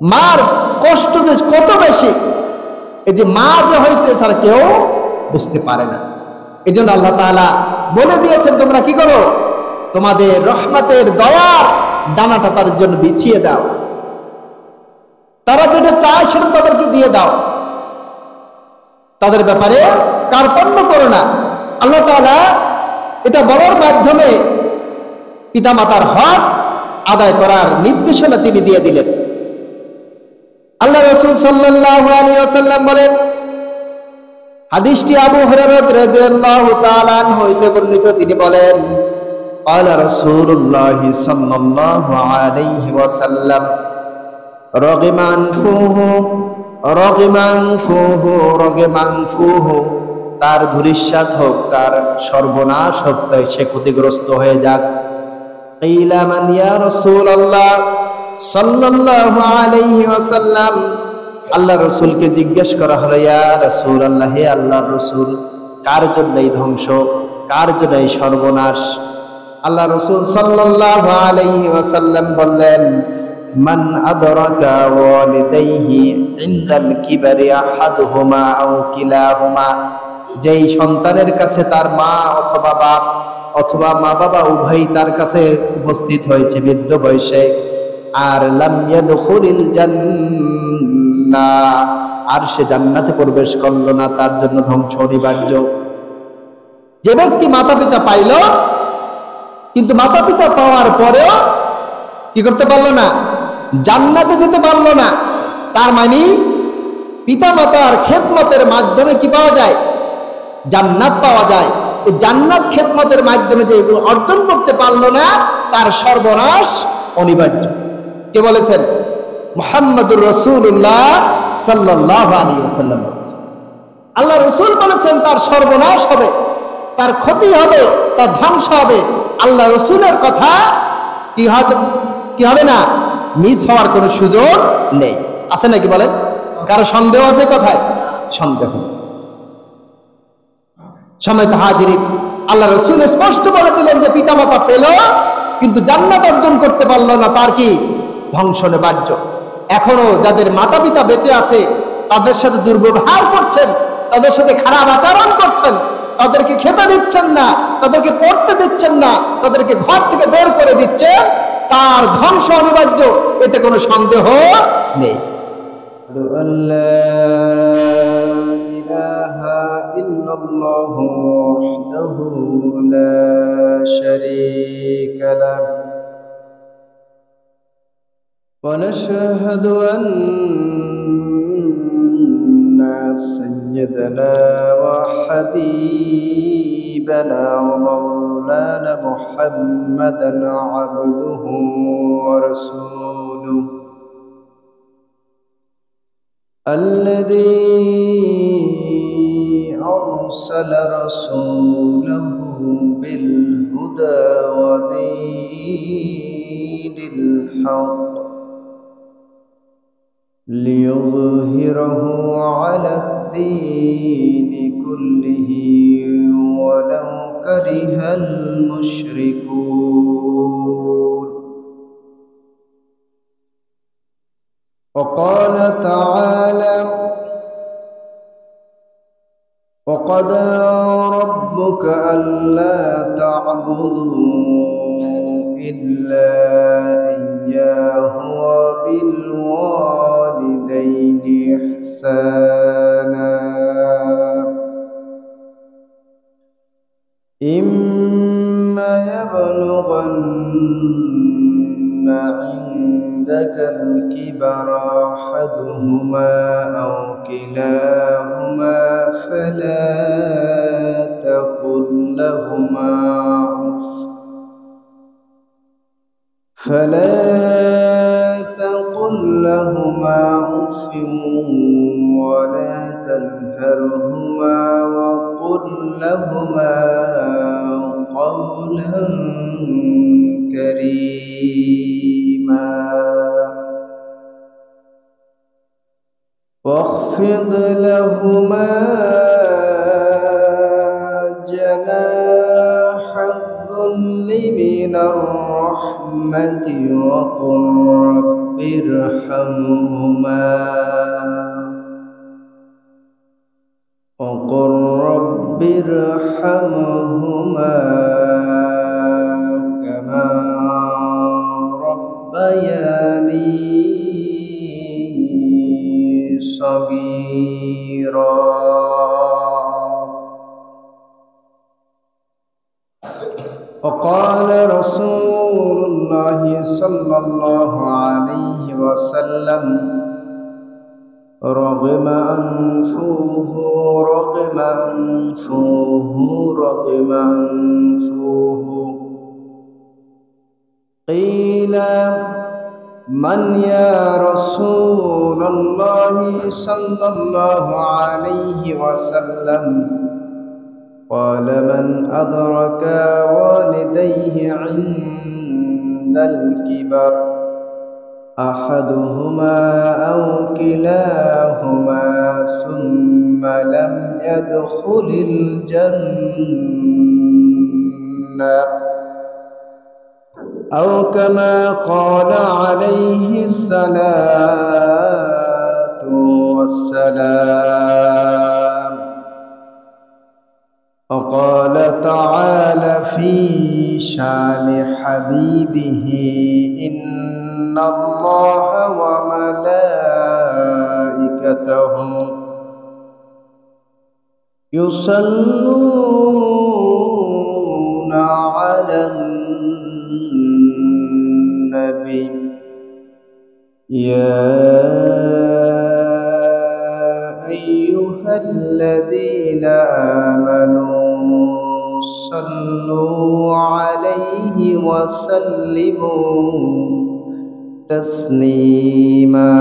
মার কষ্ট যে কত বেশি, এই যে মা যে হয়েছে এছাড়া কেউ বুঝতে পারে না। এই জন্য আল্লাহ তাআলা বলে দিয়েছেন, তোমরা কি করো, তোমাদের রহমতের দয়ার দানাটা তাদের জন্য বিছিয়ে দাও, তারা যেটা চায় সেটা তাদেরকে দিয়ে দাও, তাদের ব্যাপারে কার্পণ্য করো না। আল্লাহ তাআলা এটা বলার মাধ্যমে পিতামাতার হক আদায় করার নির্দেশনা তিনি দিয়ে দিলেন। আল্লাহ রাসূল সাল্লাল্লাহু আলাইহি ওয়াসাল্লাম বলেন, হাদিসটি আবু হুরায়রা রাদিয়াল্লাহু তাআলা আনহু হইতে বর্ণিত, তিনি বলেন, ক্বালা রাসূলুল্লাহ সাল্লাল্লাহু আলাইহি ওয়াসাল্লাম, রাগিমান ফুহু রাগিমান ফুহু রাগিমান ফুহু, তার ধূলিসাৎ হোক, তার সর্বনাশ হোক, তাই সে ক্ষতিগ্রস্ত হয়ে যাক। কিলা মান ইয়া রাসূলুল্লাহ সাল্লাল্লাহু আলাইহি ওয়াসাল্লাম, আল্লাহ রাসূলকে জিজ্ঞেস করা হলো, ইয়া রাসূলুল্লাহ, হে আল্লাহর রাসূল, কার জন্য এই ধ্বংস, কার জন্য এই সর্বনাশ? আল্লাহ রাসূল সাল্লাল্লাহু আলাইহি ওয়াসাল্লাম বললেন, মান আদরাকা ওয়ালিদাইহি ইনদাল কিবারি আহাদুহুমা আও কিলাহুমা, যেই সন্তানের কাছে তার মা অথবা বাপ অথবা মা বাবা উভয়ই তার কাছে উপস্থিত হয়েছে বৃদ্ধ বয়সে, আর লাম ইয়াদখুলিল জান্নাহ, আর সে জান্নাতে প্রবেশ করলো না, তার জন্য ধ্বংস অনিবার্য। যে ব্যক্তি মাতা পিতা পাইল কিন্তু মাতা পিতা পাওয়ার পরেও কি করতে পারলো না, জান্নাতে যেতে পারলো না, তার মানে পিতা মাতার খেদমতের মাধ্যমে কি পাওয়া যায়, জান্নাত পাওয়া যায়। এই জান্নাত খেদমতের মাধ্যমে যে অর্জন করতে পারলো না, তার সর্বনাশ অনিবার্য। কে বলেছেন? মুহাম্মদুর রাসূলুল্লাহ সাল্লাল্লাহু আলাইহি ওয়াসাল্লাম। আল্লাহ রাসূল বলেছেন তার সর্বনাশ হবে, তার ক্ষতি হবে, তার ধ্বংস হবে। আল্লাহ রাসূলের কথা কি হবে না, মিস হওয়ার কোনো সুযোগ নেই। আছে নাকি বলেন? কারো সন্দেহ আছে কথায়? সন্দেহ। সময়ত হাজিরিন, আল্লাহ রাসূল স্পষ্ট বলে দিলেন যে পিতামাতা পেল কিন্তু জান্নাত অর্জন করতে পারলো না, তার কি ধ্বংস অনিবার্য। এখনো যাদের মাতা পিতা বেঁচে আছে তাদের সাথে দুর্ব্যবহার করছেন, তাদের সাথে খারাপ আচরণ করছেন, তাদেরকে খেতে দিচ্ছেন না, তাদেরকে পড়তে দিচ্ছেন না, তাদেরকে ঘর থেকে বের করে দিচ্ছেন, তার ধ্বংস অনিবার্য, এতে কোনো সন্দেহ নেই। ইল্লাল্লাহু ওয়াহদাহু লা শারীকা লাহু ওয়া নাশহাদু আন্না সাইয়্যিদানা ওয়া হাবিবানা ওয়া মাওলানা মুহাম্মাদান আবদুহু ওয়া রাসূলুহু الذي أرسل رسوله بالهدى ودين الحق ليظهره على الدين كله ولو كره المشركون. وقال تعالى: وقضى ربك ألا تعبدوا إلا إياه وبالوالدين إحسانا إما يبلغن عندك الكبر أحدهما أو كلاهما فلا تقل لهما أف ولا تنهرهما وقل لهما قولا كريما واخفض لهما جناح الذل من الرحمة وقل رب ارحمهما وقل رب ارحمهما كما ربياني صغيرا. وقال رسول الله صلى الله عليه وسلم رغم أنفه رغم أنفه رغم أنفه. قيل من يا رسول الله صلى الله عليه وسلم؟ قال من أدرك والديه عند الكبر أحدهما أو كلاهما ثم لم يدخل الجنة أو كما قال عليه الصلاة والسلام. وقال تعالى في شان حبيبه إن الله وملائكته يصلون على النبي يا أيها الذين آمنوا صلوا عليه وسلموا تسليما.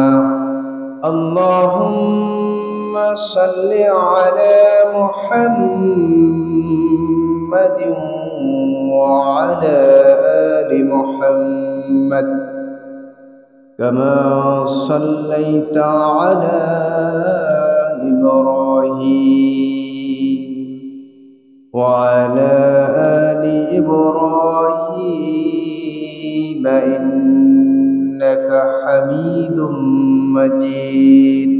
اللهم صل على محمد وعلى آل محمد كما صليت على إبراهيم وعلى آل إبراهيم إنك حميد مجيد.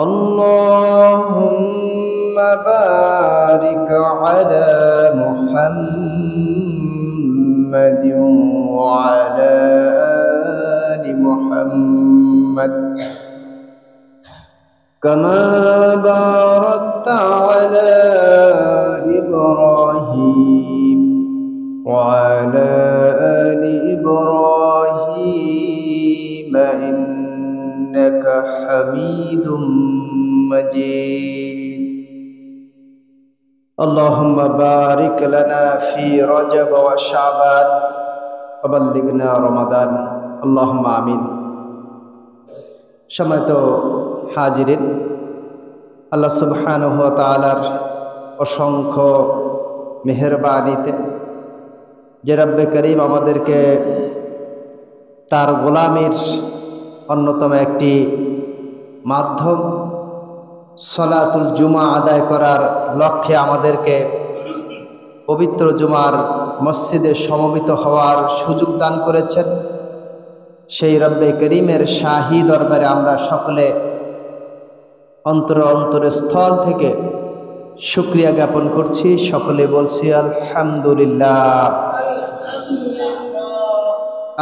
اللهم بارك على محمد وعلى آل محمد كما باركت على إبراهيم وعلى آل إبراهيم إنك حميد مجيد. اللهم بارك لنا في رجب وشعبان وبلغنا رمضان اللهم آمين. সম্মানিত হাজিরিন, আল্লাহ সুবহানাহু ওয়া তাআলার অসংখ্য মেহেরবানিতে যে রব্বে করিম আমাদেরকে তার গোলামীর অন্যতম একটি মাধ্যম সলাতুল জুমা আদায় করার লক্ষ্যে আমাদেরকে পবিত্র জুমার মসজিদে সমবেত হওয়ার সুযোগ দান করেছেন, সেই রব্বে করিমের শাহী দরবারে আমরা সকলে অন্তরস্থল থেকে শুকরিয়া জ্ঞাপন করছি। সকলে বলছি আলহামদুলিল্লাহ।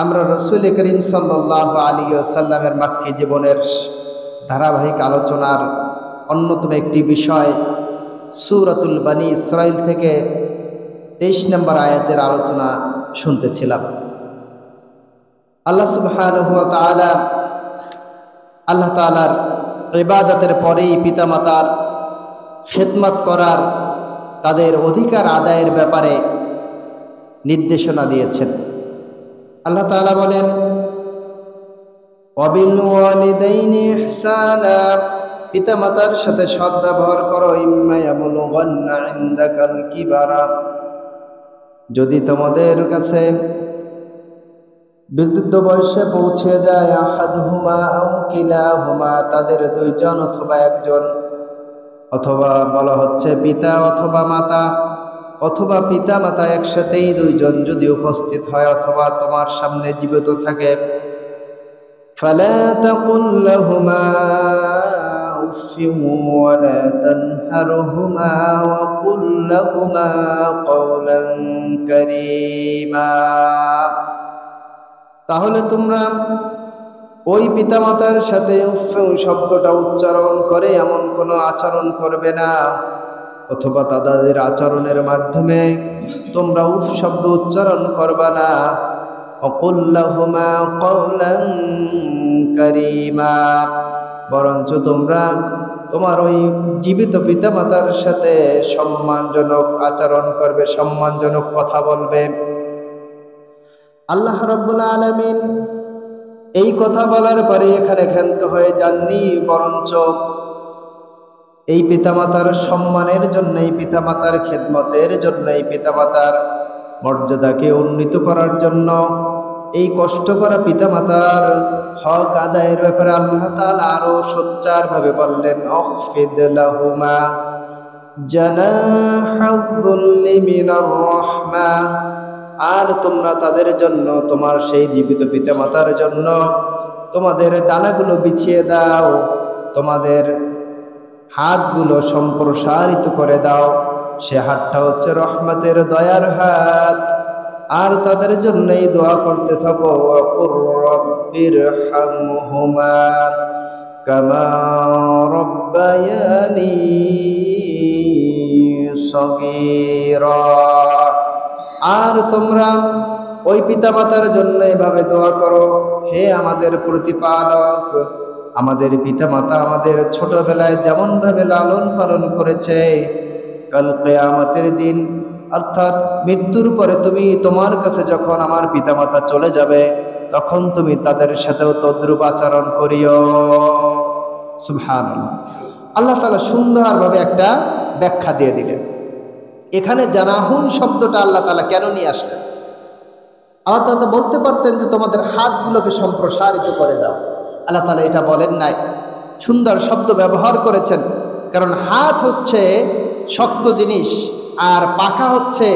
আমরা রাসূল করিম সাল্লাল্লাহু আলাইহি ওয়াসাল্লামের মক্কি জীবনের ধারাবাহিক আলোচনার অন্যতম একটি বিষয় সূরাতুল বনী ইসরাইল থেকে 23 নম্বর আয়াতের আলোচনা শুনতেছিলাম। আল্লাহ সুবহানাহু ওয়া তাআলা আল্লাহ তাআলার ইবাদতের পরেই পিতামাতার খেদমত করার, তাদের অধিকার আদায়ের ব্যাপারে নির্দেশনা দিয়েছেন। আল্লাহ তাআলা বলেন ওয়াবিল ওয়ালিদাইনি ইহসানা, পিতামাতার সাথে সদ্ব্যবহার করো। ইম্মা ইয়াবলুগান্না ইনদাকাল কিবারা, যদি তোমাদের কাছে বৃদ্ধ বয়সে পৌঁছে যায়, আহাদুহুমা আও কিলাহুমা, তাদের দুইজন অথবা একজন, অথবা বলা হচ্ছে পিতা অথবা মাতা, অথবা পিতা মাতা একসাথেই দুইজন যদি উপস্থিত হয় অথবা তোমার সামনে জীবিত থাকে, فلا تقل لهما أف ولا تنهرهما وقل لهما قولا كريما। তাহলে তোমরা ওই পিতামাতার সাথে উফ শব্দটা উচ্চারণ করে এমন কোনো আচরণ করবে না, অথবা তাদের আচরণের মাধ্যমে তোমরা উফ শব্দ উচ্চারণ করবা না। وقل لهما قولا كريما, বরঞ্চ তোমরা তোমার ওই জীবিত পিতামাতার সাথে সম্মানজনক আচরণ করবে, সম্মানজনক কথা বলবে। আল্লাহ রাব্বুল আলামিন এই কথা বলার পরে এখানে ক্ষান্ত হয়ে যাননি, বরঞ্চ এই পিতামাতার সম্মানের জন্য, এই পিতামাতার খেদমতের জন্য, এই পিতামাতার মর্যাদাকে উন্নীত করার জন্য, এই কষ্ট করা পিতামাতার হক আদায়ের ব্যাপারে আল্লাহ তাআলা আরো সোচ্চারভাবে বললেন, আখফিদ লাহুমা জানাহাদ-দুল্লি মিনার রাহমা, আর তোমরা তাদের জন্য, তোমার সেই জীবিত পিতামাতার জন্য তোমাদের ডানাগুলো বিছিয়ে দাও, তোমাদের হাতগুলো সম্প্রসারিত করে দাও। সে হাতটা হচ্ছে রহমতের, দয়ার হাত। আর তাদের জন্যই দোয়া করতে থাকো, ওয়াকুর রব্বিরহামহুমা কামা রব্বায়ানি সগীরা। আর তোমরা ওই পিতামাতার জন্য এভাবে দোয়া করো, হে আমাদের প্রতিপালক, আমাদের পিতামাতা আমাদের ছোটবেলায় যেমন ভাবে লালন পালন করেছে, কাল কিয়ামতের দিন অর্থাৎ মৃত্যুর পরে তুমি তোমার কাছে যখন আমার পিতামাতা চলে যাবে, তখন তুমি তাদের সাথেও তদ্রূপ আচরণ করিও। সুবহানাল্লাহ। আল্লাহ তাআলা সুন্দরভাবে একটা ব্যাখ্যা দিয়ে দিলেন। এখানে জানাহুন শব্দটা আল্লাহ তাআলা কেন নিয়ে আসলেন? আল্লাহ তাআলা বলতে পারতেন যে তোমাদের হাতগুলোকে সম্প্রসারিত করে দাও। আল্লাহ তাআলা এটা বলেন নাই, সুন্দর শব্দ ব্যবহার করেছেন। কারণ হাত হচ্ছে শক্ত জিনিস, আর পাখা হচ্ছে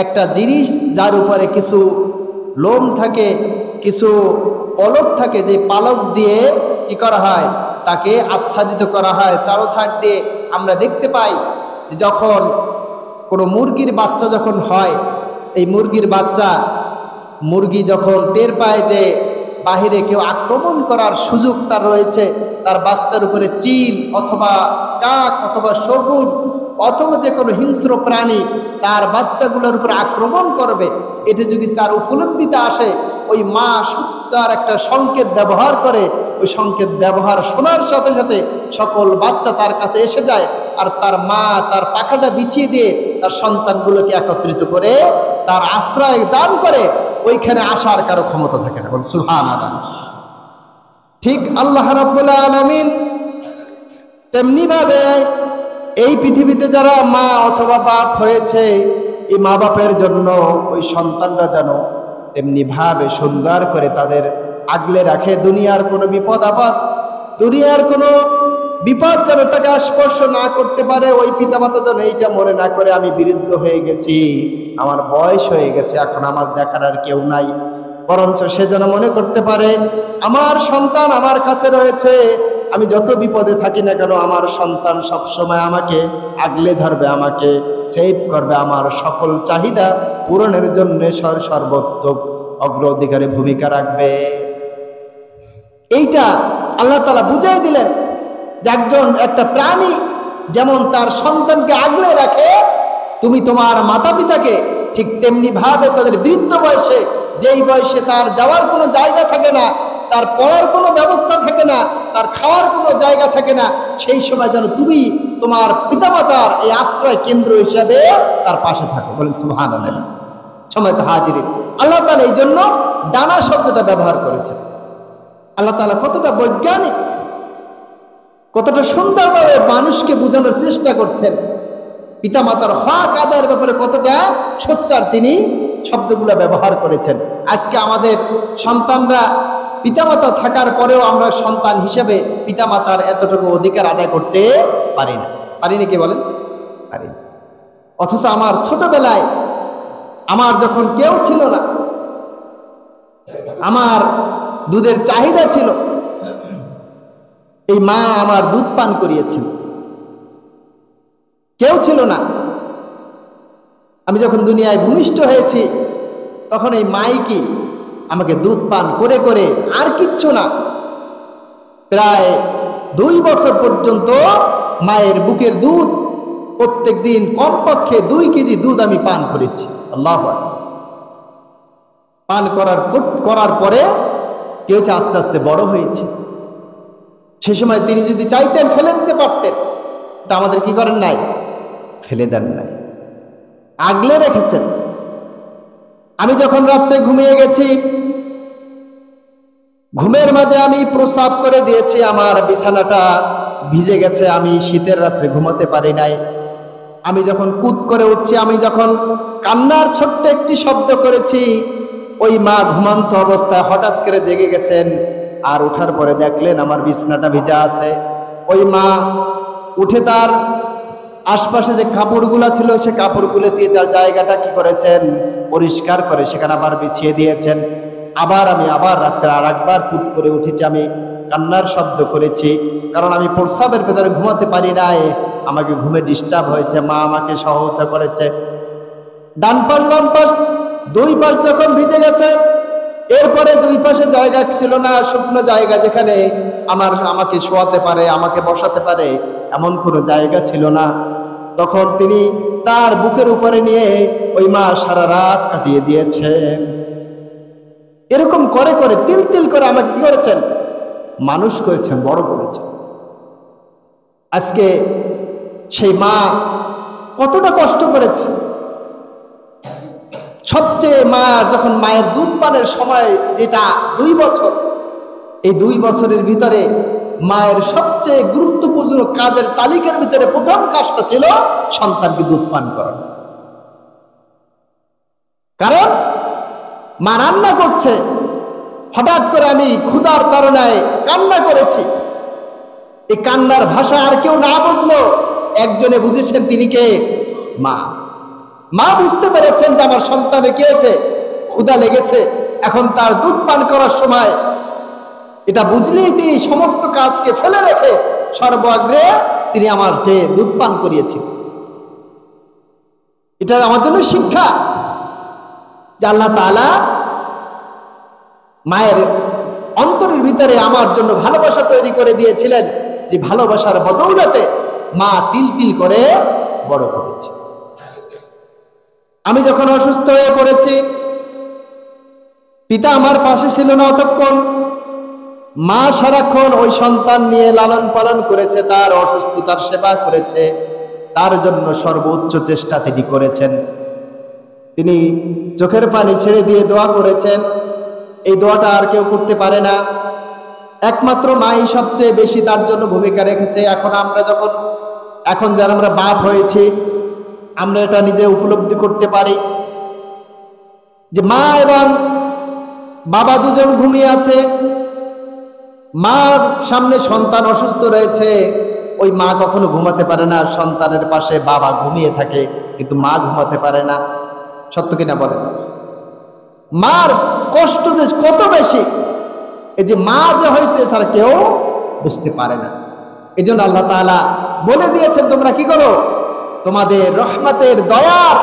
একটা জিনিস যার উপরে কিছু লোম থাকে, কিছু পলক থাকে, যে পালক দিয়ে কি করা হয়, তাকে আচ্ছাদিত করা হয়। চারো সাইড দিয়ে আমরা দেখতে পাই যে যখন কোনো মুরগির বাচ্চা যখন হয়, এই মুরগির বাচ্চা, মুরগি যখন টের পায় যে বাহিরে কেউ আক্রমণ করার সুযোগ তার রয়েছে, তার বাচ্চার উপরে চিল অথবা কাক অথবা শগুন অথবা যে কোনো হিংস্র প্রাণী তার বাচ্চাগুলোর উপর আক্রমণ করবে, এটা যদি তার উপলব্ধিতে আসে, ওই মা সত্যার একটা সংকেত ব্যবহার করে। ওই সংকেত ব্যবহার শোনার সাথে সাথে সকল বাচ্চা তার কাছে এসে যায়, আর তার মা তার পাখাটা বিছিয়ে দিয়ে তার সন্তানগুলোকে একত্রিত করে তার আশ্রয় দান করে। ওইখানে আসার কারো ক্ষমতা থাকে না। বল সুবহানাল্লাহ। ঠিক আল্লাহ রাব্বুল আলামিন তেমনি ভাবে এই পৃথিবীতে যারা মা অথবা বাপ হয়েছে, এই মা বাপের জন্য ওই সন্তানরা যেন তেমনি ভাবে সুন্দর করে তাদের আগলে রাখে। দুনিয়ার কোনো বিপদ আপদ, দুনিয়ার কোনো বিপদ যেন তাকে স্পর্শ না করতে পারে। ওই পিতামাতা যেন এইটা মনে না করে আমি বিরুদ্ধ হয়ে গেছি, আমার বয়স হয়ে গেছে, এখন আমার দেখার আর কেউ নাই। বরঞ্চ সে যেন মনে করতে পারে আমার সন্তান আমার কাছে রয়েছে, আমি যত বিপদে থাকি না কেন আমার সন্তান সবসময় আমাকে আগলে ধরবে, আমাকে সেভ করবে, আমার সকল চাহিদা পূরণের জন্য সর্বোত্তম অগ্রাধিকারে ভূমিকা রাখবে। এইটা আল্লাহ তাআলা বুঝাই দিলেন যে একটা প্রাণী যেমন তার সন্তানকে আগলে রাখে, তুমি তোমার মাতা পিতাকে ঠিক তেমনি ভাবে তাদের বৃদ্ধ বয়সে, যেই বয়সে তার যাওয়ার কোনো জায়গা থাকে না, তার পড়ার কোনো ব্যবস্থা থাকে না, তার খাওয়ার কোনো জায়গা থাকে না, সেই সময় যেন তুমি তোমার পিতামাতার এই আশ্রয় কেন্দ্র হিসাবে তার পাশে থাকো। বলেন সুবহানাল্লাহ। সময় তো হাজিরিন, আল্লাহ তাআলা এই জন্য ডানা শব্দটা ব্যবহার করেছেন। আল্লাহ তাআলা কতটা বৈজ্ঞানিক, কতটা সুন্দরভাবে মানুষকে বোঝানোর চেষ্টা করছেন, পিতামাতার হক আদায়ের ব্যাপারে কতটা সোচ্চার তিনি শব্দগুলো ব্যবহার করেছেন। আজকে আমাদের সন্তানরা পিতামাতা থাকার পরেও আমরা সন্তান হিসেবে পিতামাতার এতটুকু অধিকার আদায় করতে পারি না। পারিনি কে বলেন? পারি না। অথচ আমার ছোটবেলায় আমার যখন কেউ ছিল না, আমার দুধের চাহিদা ছিল, এই মা আমার দুধ পান করিয়েছিল। কেউ ছিল না। আমি যখন দুনিয়ায় ভূমিষ্ঠ হয়েছি তখন এই মাই কি আমাকে দুধ পান করে করে, আর কিচ্ছু না, প্রায় 2 বছর পর্যন্ত মায়ের বুকের দুধ প্রত্যেক দিন কমপক্ষে 2 কেজি দুধ আমি পান করেছি। আল্লাহু আকবার। পান করার পরে কি হয়েছে, আস্তে আস্তে বড় হয়েছে। সে সময় তিনি যদি চাইতেন ফেলে দিতে পারতেন, তা আমাদের কি করেন নাই, ফেলে দেন নাই, আগলে রেখেছেন। আমি যখন রাত্রে ঘুমিয়ে গেছি, ঘুমের মাঝে আমি প্রস্রাব করে দিয়েছি, আমার বিছানাটা ভিজে গেছে, আমি শীতের রাত্রে ঘুমাতে পারি নাই। আমি যখন কুত করে উঠছি, আমি যখন কান্নার ছোট্ট একটি শব্দ করেছি, ওই মা ঘুমান্ত অবস্থায় হঠাৎ করে জেগে গেছেন, আর ওঠার পরে দেখলেন আমার বিছানাটা ভিজা আছে। ওই মা উঠে তার আশপাশে যে কাপড়গুলো ছিল সে কাপড়গুলো দিয়ে তার জায়গাটা কি করেছেন, পরিষ্কার করে সেখানে আবার বিছিয়ে দিয়েছেন। আমি রাত্রে আর একবার কুত করে উঠেছি, আমি কান্নার শব্দ করেছি, কারণ আমি প্রস্রাবের ভেতরে ঘুমাতে পারি নাই, আমাকে ঘুমে ডিস্টার্ব হয়েছে। মা আমাকে সহায়তা করেছে। ডান পাশ বাম পাশ 2 পাশ যখন ভিজে গেছে, এরপরে 2 পাশে জায়গা ছিল না, শুকনো জায়গা যেখানে আমাকে শোয়াতে পারে, আমাকে বসাতে পারে, এমন কোনো জায়গা ছিল না। তখন তিনি তার বুকের উপরে নিয়ে ওই মা সারা রাত কাটিয়ে দিয়েছেন। এরকম করে করে তিল তিল করে আমাকে কি করেছেন, মানুষ করেছেন, বড় করেছেন। আজকে সেই মা কতটা কষ্ট করেছে। সবচেয়ে যখন মায়ের দুধ পানের সময়, যেটা 2 বছর, এই 2 বছরের ভিতরে মায়ের সবচেয়ে গুরুত্বপূর্ণ কাজের তালিকার ভিতরে প্রথম কাজটা ছিল সন্তানকে দুধ পান করানো। কারণ মা রান্না করছে, হঠাৎ করে আমি ক্ষুধার তাড়নায় কান্না করেছি। এই কান্নার ভাষা আর কেউ না বুঝলো, একজনে বুঝেছেন, তিনি কে, মা। মা বুঝতে পেরেছেন যে আমার সন্তানের কি হয়েছে, ক্ষুধা লেগেছে, এখন তার দুধ পান করার সময়। এটা বুঝলেই তিনি সমস্ত কাজকে ফেলে রেখে সর্বাগ্রে তিনি আমাকে দুধ পান করিয়েছেন। এটা আমার জন্য শিক্ষা যে আল্লাহ তাআলা মায়ের অন্তরের ভিতরে আমার জন্য ভালোবাসা তৈরি করে দিয়েছিলেন, যে ভালোবাসার বদৌলতে মা তিল তিল করে বড় করেছে। আমি যখন অসুস্থ হয়ে পড়েছি, পিতা আমার পাশে ছিল না অতক্ষণ। মা সারাক্ষণ ওই সন্তান নিয়ে লালন পালন করেছে, তার অসুস্থতার সেবা করেছে, তার জন্য সর্বোচ্চ চেষ্টা তিনি করেছেন। তিনি চোখের পানি ছেড়ে দিয়ে দোয়া করেছেন। এই দোয়াটা আর কেউ করতে পারে না, একমাত্র মাই সবচেয়ে বেশি তার জন্য ভূমিকা রেখেছে। এখন যারা আমরা বাপ হয়েছি, আমরা এটা নিজে উপলব্ধি করতে পারি যে মা এবং বাবা দুজন ঘুমিয়ে আছে, মার সামনে সন্তান অসুস্থ রয়েছে, ওই মা কখনো ঘুমাতে পারে না, সন্তানের পাশে বাবা ঘুমিয়ে থাকে, কিন্তু মা ঘুমাতে পারে না। সত্য কিনা বলেন? মার কষ্ট যে কত বেশি, এই যে মা যে হয়েছে ছাড়া কেউ বুঝতে পারে না। এই জন্য আল্লাহ তাআলা বলে দিয়েছেন, তোমরা কি করো, তোমাদের রহমতের দয়ার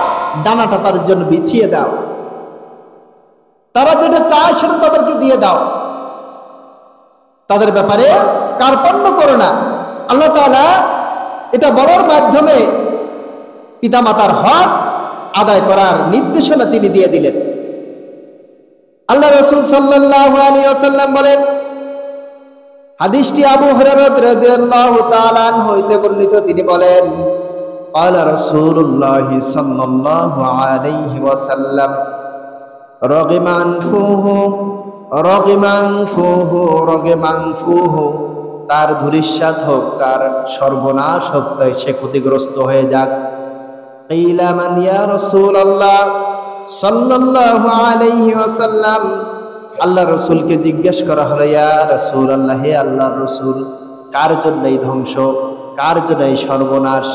ডানাটা তাদের জন্য বিছিয়ে দাও, তারা যেটা চায় সেটা তাদেরকে দিয়ে দাও, তাদের ব্যাপারে কার্পণ্য করো না। আল্লাহ তাআলা এটা বলার মাধ্যমে পিতামাতার হক আদায় করার নির্দেশনা তিনি দিয়ে দিলেন। আল্লাহ রাসূল সাল্লাল্লাহু আলাইহি ওয়াসাল্লাম বলেন, হাদিসটি আবু হুরায়রা রাদিয়াল্লাহু তাআলা আনহু হইতে বর্ণিত, তিনি বলেন, ক্বালা রাসূলুল্লাহি সাল্লাল্লাহু আলাইহি ওয়াসাল্লাম, রগিমান ফুহু, তার ধূলিসাৎ হোক, তার সর্বনাশ হোক, তাই সে ক্ষতিগ্রস্ত হয়ে যাক। কিলা মান ইয়া রাসূলুল্লাহ সাল্লাল্লাহু আলাইহি ওয়াসাল্লাম, আল্লাহ রাসূলকে জিজ্ঞেস করা হলো, ইয়া রাসূলুল্লাহ, হে আল্লাহর রাসূল, কার জন্য এই ধ্বংস, কার জন্য এই সর্বনাশ?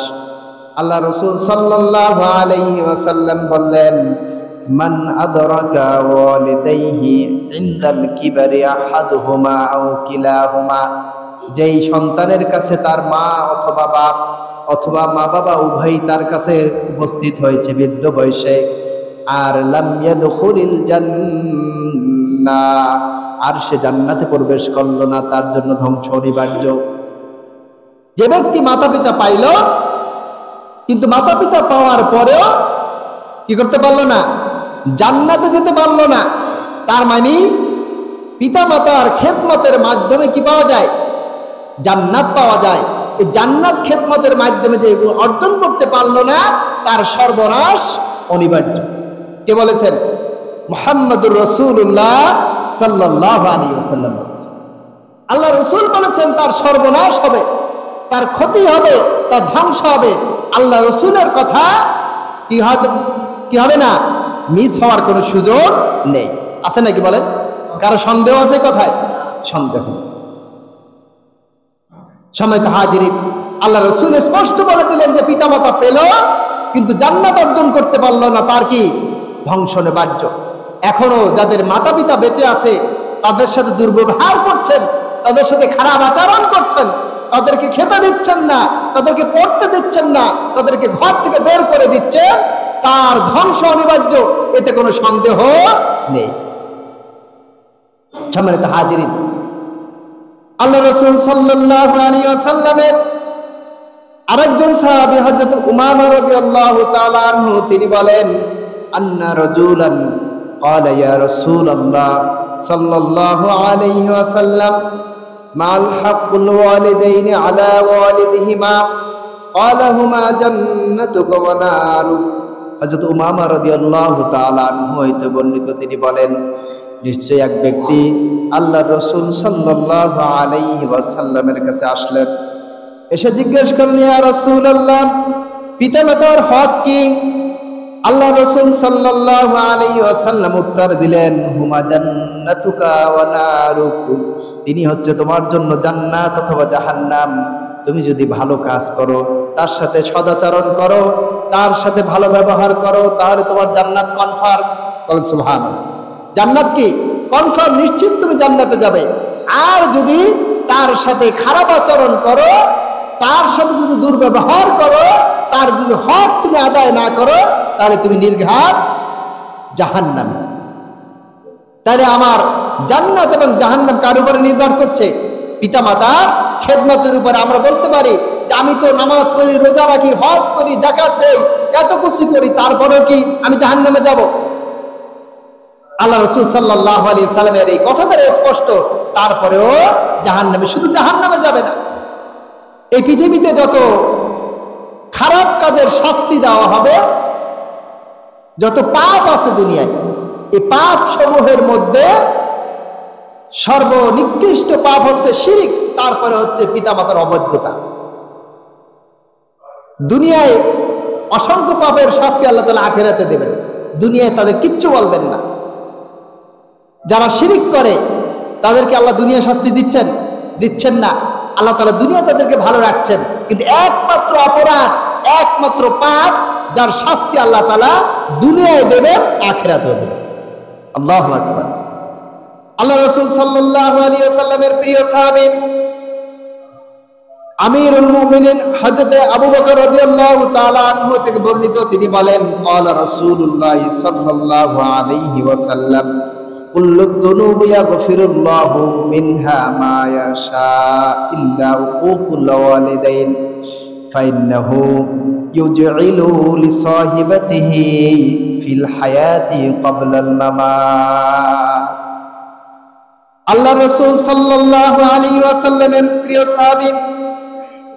আল্লাহ রাসূল সাল্লাল্লাহু আলাইহি ওয়াসাল্লাম বললেন, মান আদরাকা ওয়ালিদাইহি ইনদাল কিবারি আহাদুহুমা আও কিলাহুমা, যেই সন্তানের কাছে তার মা অথবা বাপ অথবা মা বাবা উভয়ই তার কাছে উপস্থিত হয়েছে বৃদ্ধ বয়সে, আর লাম ইয়াদখুলিল জান্নাহ, আর সে জান্নাতে প্রবেশ করলো না, তার জন্য ধ্বংস অনিবার্য। যে ব্যক্তি মাতা পিতা পাইল কিন্তু মাতা পিতা পাওয়ার পরেও কি করতে পারলো না, জান্নাতে যেতে পারলো না, তার মানে পিতা মাতার খেদমতের মাধ্যমে কি পাওয়া যায়, জান্নাত পাওয়া যায়। এই জান্নাত খেদমতের মাধ্যমে যে অর্জন করতে পারলো না, তার সর্বনাশ অনিবার্য। কে বলেছেন? মুহাম্মদুর রাসূলুল্লাহ সাল্লাল্লাহু আলাইহি ওয়াসাল্লাম। আল্লাহ রাসূল বলেছেন তার সর্বনাশ হবে, তার ক্ষতি হবে, তার ধ্বংস হবে। আল্লাহ রাসূলের কথা কি হবে না, মিস হওয়ার কোনো সুযোগ নেই। আছে নাকি বলেন? কারো সন্দেহ আছে কথায়? সন্দেহ। সম্মানিত হাজিরিন, আল্লাহ রাসূল স্পষ্ট বলে দিলেন যে পিতামাতা পেল কিন্তু জান্নাত অর্জন করতে পারলো না, তার কি ধ্বংস অনিবার্য। এখনো যাদের মাতা পিতা বেঁচে আছে তাদের সাথে দুর্ব্যবহার করছেন, তাদের সাথে খারাপ আচরণ করছেন, তাদেরকে খেতে দিচ্ছেন না, তাদেরকে পড়তে দিচ্ছেন না, তাদেরকে ঘর থেকে বের করে দিচ্ছেন, তার ধ্বংস অনিবার্য, এতে কোনো সন্দেহ নেই। সম্মানিত হাজিরিন, আল্লাহ রাসূল সাল্লাল্লাহু আলাইহি ওয়াসাল্লামের আরেকজন সাহাবী হযরত উমামা রাদিয়াল্লাহু তাআলা আনহু, তিনি বলেন, আন্না রাজুলান ক্বালা ইয়া রাসূলুল্লাহ সাল্লাল্লাহু আলাইহি ওয়াসাল্লাম মাল হাক্কুল ওয়ালিদাইনি আলা ওয়ালিদিহিমা ক্বালা হুমা জান্নাতুকা ওয়া নারুক। হযরত উমামা রাদিয়াল্লাহু তাআলা আনহু হইতে বর্ণিত, তিনি বলেন, নিশ্চয়ই এক ব্যক্তি আল্লাহর রাসূল সাল্লাল্লাহু আলাইহি ওয়াসাল্লামের কাছে আসলেন, এসে জিজ্ঞেস করলেন, ইয়া রাসূলুল্লাহ, পিতামাতার হক কি? আল্লাহ রাসূল সাল্লাল্লাহু আলাইহি ওয়াসাল্লাম উত্তর দিলেন, হুমা জান্নাতুকা ওয়া নারুক, তিনি হচ্ছে তোমার জন্য জান্নাত অথবা জাহান্নাম। তুমি যদি ভালো কাজ করো, তার সাথে সদাচরণ করো, তার সাথে ভালো ব্যবহার করো, তাহলে তোমার জান্নাত কনফার্ম। বলেন সুবহানাল্লাহ। জান্নাত কি কনফার্ম, নিশ্চিত তুমি জান্নাতে যাবে। আর যদি তার সাথে খারাপ আচরণ করো, তার সাথে যদি দুর্ব্যবহার করো, তার যদি হক তুমি আদায় না করো, তাহলে তুমি নির্ঘাত জাহান্নামী। তাহলে আমার জান্নাত এবং জাহান্নাম কার উপরে নির্ভর করছে? পিতামাতার খেদমতের উপরে। আমরা বলতে পারি যে আমি তো নামাজ পড়ি, রোজা রাখি, হজ করি, যাকাত দেই, এত কিছু করি, তারপরেও কি আমি জাহান্নামে যাব? আল্লাহ রাসূল সাল্লাল্লাহু আলাইহি সাল্লামের এই কথা দ্বারা স্পষ্ট, তারপরেও জাহান্নামে। শুধু জাহান্নামে যাবে না, এই পৃথিবীতে যত খারাপ কাজের শাস্তি দেওয়া হবে, যত পাপ আছে দুনিয়ায়, এই পাপ সমূহের মধ্যে সর্বনিকৃষ্ট পাপ হচ্ছে শিরক, তারপরে হচ্ছে পিতামাতার অবৈধতা। দুনিয়ায় অসংখ্য পাপের শাস্তি আল্লাহ তাআলা আখিরাতে দেবেন, দুনিয়ায় তাদের কিচ্ছু বলবেন না। যারা শিরক করে তাদেরকে আল্লাহ দুনিয়া শাস্তি দিচ্ছেন না। আল্লাহ তাআলা দুনিয়া তাদেরকে ভালো রাখছেন, কিন্তু একমাত্র অপরাধ, একমাত্র পাপ, যার শাস্তি আল্লাহ তাআলা দুনিয়ায় দেবেন, আখিরাতেও দেবেন। আল্লাহু আকবার। আল্লাহ রাসূল সাল্লাল্লাহু আলাইহি ওয়াসাল্লামের প্রিয় সাহাবী আমিরুল মুমিনিন হযরত আবু বকর রাদিয়াল্লাহু তাআলা আনহু থেকে বর্ণিত, তিনি বলেন, ক্বালা রাসূলুল্লাহ সাল্লাল্লাহু আলাইহি ওয়াসাল্লাম, কুল্লু যুনুবি ইয়াগফিরুল্লাহু মিনহা মা ইয়াশা ইল্লা উকুকুল ওয়ালিদাইন ফাইন্নাহু ইউজইলু লিসাহিবাতিহি ফিল হায়াতি ক্বাবলাল মামাত। আল্লাহ রাসূল সাল্লাল্লাহু আলাইহি ওয়াসাল্লামের প্রিয় সাহাবী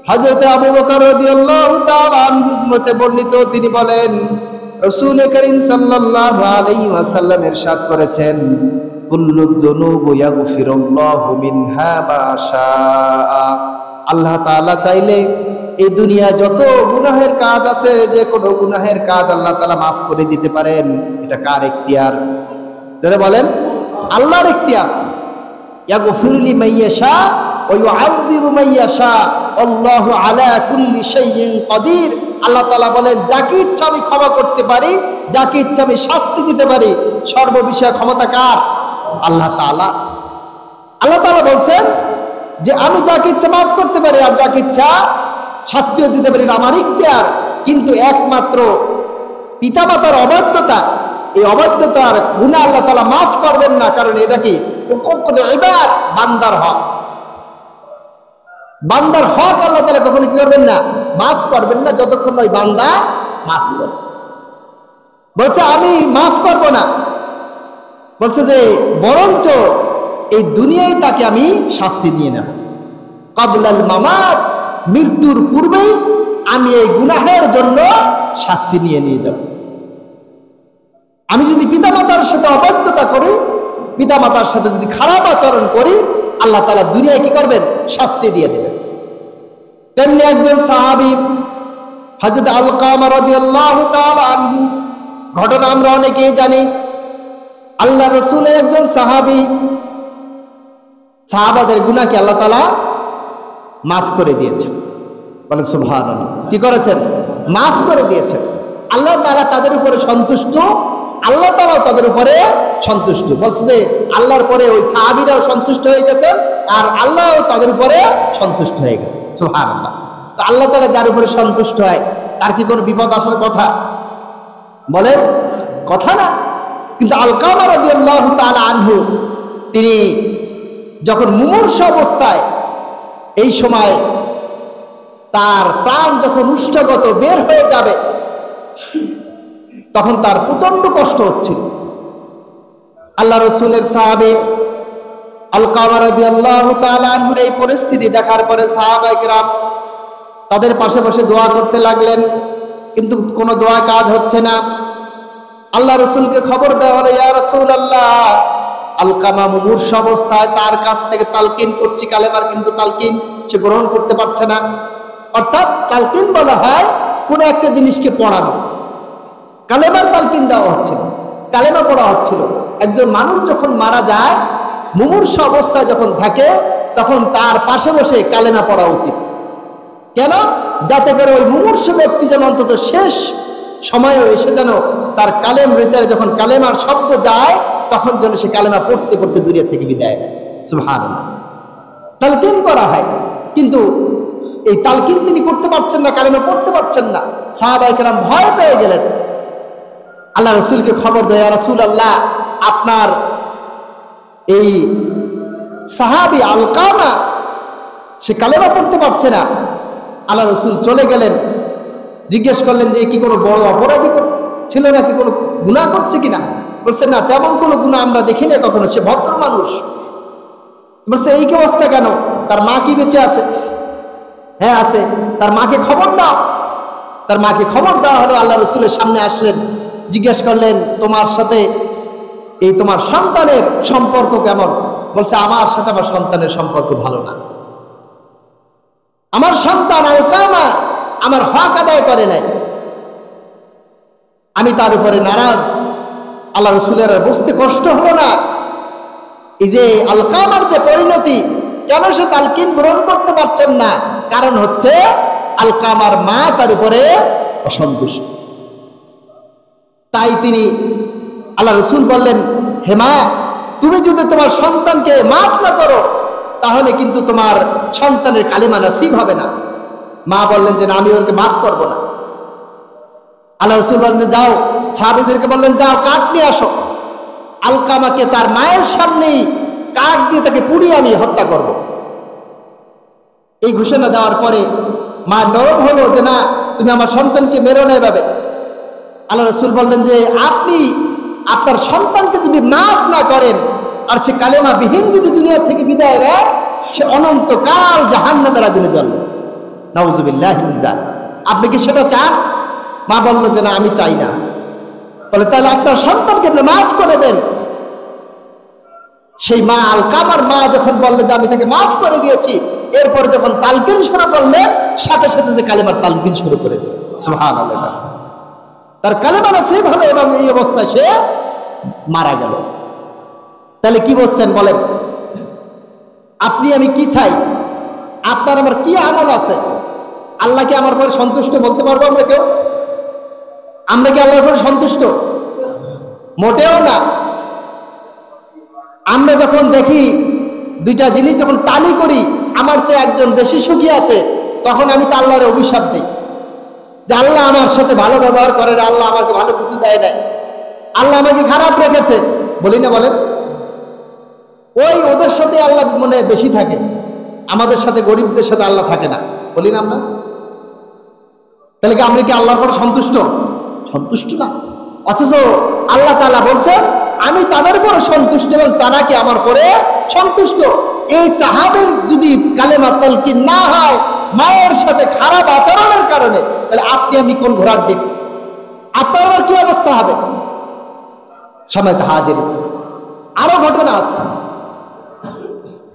হযরত আবু বকর রাদিয়াল্লাহু তাআলা আনহু হতে বর্ণিত, তিনি বলেন, রাসূল করিম সাল্লাল্লাহু আলাইহি ওয়াসাল্লাম ইরশাদ করেছেন, কুল্লু যুনুবি ইয়াগফিরুল্লাহু মিনহা মা শাআ। আল্লাহ তাআলা চাইলে এই দুনিয়া যত গুনাহের কাজ আছে, যে কোনো গুনাহের কাজ আল্লাহ তাআলা মাফ করে দিতে পারেন। এটা কার ইখতিয়ার? যারা বলেন আল্লাহর ইখতিয়ার। ইয়াগফিরু লিমান ইয়াশা ওয়া ইউআযযিবু মান ইয়াশা আল্লাহু আলা কুল্লি শাইইন কাদির। আল্লাহ তাআলা বলেন, যাকে ইচ্ছা আমি ক্ষমা করতে পারি, যাকে ইচ্ছা আমি শাস্তি দিতে পারি, সর্ববিষয়ে ক্ষমতা কার? আল্লাহ তাআলা। আল্লাহ তাআলা বলছেন যে আমি যাকে ইচ্ছা মাফ করতে পারি আর যাকে ইচ্ছা শাস্তিও দিতে পারি, আমার ইখতিয়ার। কিন্তু একমাত্র পিতামাতার অবাধ্যতা, এই অবাধ্যতার গুনাহ আল্লাহ তাআলা মাফ করবেন না, কারণ এটা কি হুকুকুল ইবাদ, বান্দার হক। বান্দার হক আল্লাহ তাআলা কখনো কি করবেন না? মাফ করবেন না, যতক্ষণ ওই বান্দা মাফ করবে। বলছে আমি মাফ করব না, বলছে যে বরঞ্চ এই দুনিয়ায় তাকে আমি শাস্তি নিয়ে নেব। কাবলাল মামাত, মৃত্যুর পূর্বেই আমি এই গুনাহের জন্য শাস্তি নিয়ে যাব। আমি যদি পিতামাতার সাথে অবাধ্যতা করি, পিতামাতার সাথে যদি খারাপ আচরণ করি, আল্লাহ তাআলা দুনিয়ায় কি করবেন? শাস্তি দিয়ে দেবেন। তেমনি একজন সাহাবী হযরত আলকামা রাদিয়াল্লাহু তাআলা আনহু, ঘটনা আমরা অনেকেই জানি। আল্লাহ রাসূলের একজন সাহাবী, সাহাবাদের গুনাহকে আল্লাহ তাআলা মাফ করে দিয়েছেন। বলেন সুবহানাল্লাহ। কি করেছেন? মাফ করে দিয়েছেন। আল্লাহ তাআলা তাদের উপরে সন্তুষ্ট, আল্লাহ তাআলাও তাদের উপরে সন্তুষ্ট। বলছে যে আল্লাহর পরে ওই সাহাবীরাও সন্তুষ্ট হয়ে গেছেন, আর আল্লাহও তাদের উপরে সন্তুষ্ট হয়ে গেছে। সুবহানাল্লাহ। তো আল্লাহ তাআলা যার উপরে সন্তুষ্ট হয়, তার কি কোনো বিপদ আসার কথা? বলেন, কথা না। কিন্তু আলকামা রাদিয়াল্লাহু তাআলা আনহু, তিনি যখন মুমূর্ষু অবস্থায়, এই সময় তার প্রাণ যখন উষ্ঠগত বের হয়ে যাবে, তখন তার প্রচন্ড কষ্ট হচ্ছিল। আল্লাহ রাসূলের সাহাবী আলকামা রাদিয়াল্লাহু তাআলা আনহুর এই পরিস্থিতি দেখার পরে সাহাবায়ে কেরাম তাদের পাশে বসে দোয়া করতে লাগলেন, কিন্তু কোনো দোয়া কাজ হচ্ছে না। আল্লাহ রাসূলকে খবর দেওয়া হলো, ইয়া রাসূলুল্লাহ, আলকামা মুমূর্ষু অবস্থায়, তার কাছ থেকে তালকিন করছি কালেমার, কিন্তু তালকিন সে গ্রহণ করতে পারছে না। অর্থাৎ তালকিন বলা হয় কোন একটা জিনিসকে পড়ানো, কালেমার তালকিন দেওয়া হচ্ছিল, কালেমা পড়া হচ্ছিল। একজন মানুষ যখন মারা যায়, মুমূর্ষু অবস্থায় যখন থাকে, তখন তার পাশে বসে কালেমা পড়া উচিত। কেন? যাতে করে ওই মুমূর্ষু ব্যক্তি যেন অন্তত শেষ সময়ে এসে যেন তার কালেম ভিতরে যখন কালেমার শব্দ যায়, তখন যেন সে কালেমা পড়তে পড়তে দুনিয়া থেকে বিদায়। সুবহানাল্লাহ। তালকিন করা হয়, কিন্তু এই তালকিন তিনি করতে পারছেন না, কালেমা পড়তে পারছেন না। সাহাবায়ে কেরাম ভয় পেয়ে গেলেন, আল্লাহ রাসূলকে খবর দেয়, ইয়া রাসূলুল্লাহ, আপনার এই সাহাবী আলকামা সে কালেমা পড়তে পারছে না। আল্লাহ রাসূল চলে গেলেন, জিজ্ঞেস করলেন যে কি কোনো বড় অপরাধী ছিল নাকি, কোনো গুনাহ করছে কিনা? বলছেন না, তেমন কোনো গুনাহ আমরা দেখি না কখনো, সে ভদ্র মানুষ। বলছে এই কি অবস্থা কেন? তার মা কি বেঁচে আছে? হ্যাঁ আছে। তার মাকে খবর দাও। তার মাকে খবর দেওয়া হলো। আল্লাহ রাসূলের সামনে আসলেন, জিজ্ঞেস করলেন, তোমার সাথে এই তোমার সন্তানের সম্পর্ক কেমন? বলছে আমার সাথে আমার সন্তানের সম্পর্ক ভালো না। আমার সন্তান আলকামা আমার হক আদায় করে নাই, আমি তার উপরে নারাজ। আল্লাহ রাসূলের বুঝতে কষ্ট হলো না, এই যে আলকামার যে পরিণতি, কেন সে তালকিন গ্রহণ করতে পারছেন না? কারণ হচ্ছে আলকামার মা তার উপরে অসন্তুষ্ট। তাই তিনি, আল্লাহ রাসূল বললেন, হে মা, তুমি যদি তোমার সন্তানকে মাফ না করো, তাহলে কিন্তু তোমার সন্তানের কালেমা নসিব হবে না। মা বললেন যে না, আমি ওকে মাফ করব না। আল্লাহ রাসূল বললেন যে যাও, সাহাবীদেরকে বললেন যাও কাঠ নিয়ে আসো, আলকামাকে তার মায়ের সামনেই কাঠ দিয়ে তাকে পুড়িয়ে আমি হত্যা করব। এই ঘোষণা দেওয়ার পরে মা নরম হলো যে না, তুমি আমার সন্তানকে মেরো না এভাবে। আল্লাহ রাসূল বললেন যে আপনি আপনার সন্তানকে যদি মাফ না করেন আর সে কালেমা বিহীন যদি দুনিয়া থেকে বিদায় নেয়, সে অনন্তকাল জাহান্নামের আগুনে জ্বলবে। নাউযুবিল্লাহি মিন যালিক। আপনি কি সেটা চান? মা বলল যে না, আমি চাই না। বলে তাহলে আপনার সন্তানকে আপনি মাফ করে দেন। সেই মা আলকামার মা যখন বললেন যে আমি তাকে মাফ করে দিয়েছি, এরপরে যখন তালকিন শুরু করলেন, সাথে সাথে যে কালেমার তালকিন শুরু করে দিলেন। সুবহানাল্লাহ। তার কালেমা নসিব হলো এবং এই অবস্থায় সে মারা গেল। তাহলে কি বলছেন বলেন? আপনি আমি কি চাই? আপনার আমার কি আমল আছে? আল্লাহ কি আমার পরে সন্তুষ্ট বলতে পারবো আমরা কেউ? আমরা কি আল্লাহর পরে সন্তুষ্ট? মোটেও না। আমরা যখন দেখি দুইটা জিনিস যখন তালি করি, আমার চেয়ে একজন বেশি সুখী আছে, তখন আমি তো আল্লাহর অভিশাপ দিই যে আল্লাহ আমার সাথে ভালো ব্যবহার করে না, আল্লাহ আমাকে ভালো কিছু দেয় নাই, আল্লাহ আমাকে খারাপ রেখেছে, বলি না বলেন? ওই ওদের সাথে আল্লাহ মনে বেশি থাকে, আমাদের সাথে গরিবদের সাথে আল্লাহ থাকে না, বলি না আমরা? তাহলে কি আমরা কি আল্লাহর পরে সন্তুষ্ট? সন্তুষ্ট না। অথচ আল্লাহ তাআলা বলছেন আমি তাদের উপরে সন্তুষ্ট এবং তারা কি আমার পরে সন্তুষ্ট। এই সাহাবের যদি কালেমা তালকিন না হয় মায়ের সাথে খারাপ আচরণের কারণে, তাহলে আপনি আমি কোন ঘোড়ার ডিম? আপনার কি অবস্থা হবে? সময় হাজির। আরো ঘটনা আছে,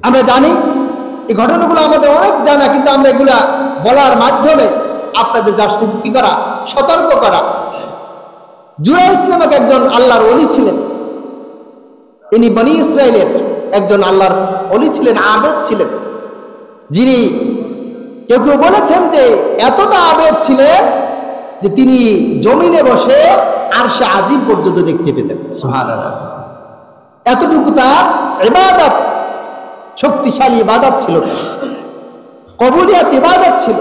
আমরা জানি এই ঘটনাগুলো আমাদের অনেক জানা, কিন্তু আমরা এগুলা বলার মাধ্যমে আপনাদের জাস্টিফিকেশন করা, সতর্ক করা। জুরাইস নামক একজন আল্লাহর ওলি ছিলেন। ইনি বনি ইসরায়েলের একজন আল্লাহর ওলি ছিলেন, আবেদ ছিলেন, যিনি কেউ কেউ বলেছেন যে এতটা আবেদ ছিলেন যে তিনি জমিনে বসে আরশে আজিম পর্যন্ত দেখতে পেতেন। সুবহানাল্লাহ। এতটুকু তার ইবাদত, শক্তিশালী ইবাদত ছিল, কবুলিয়াত ইবাদত ছিল।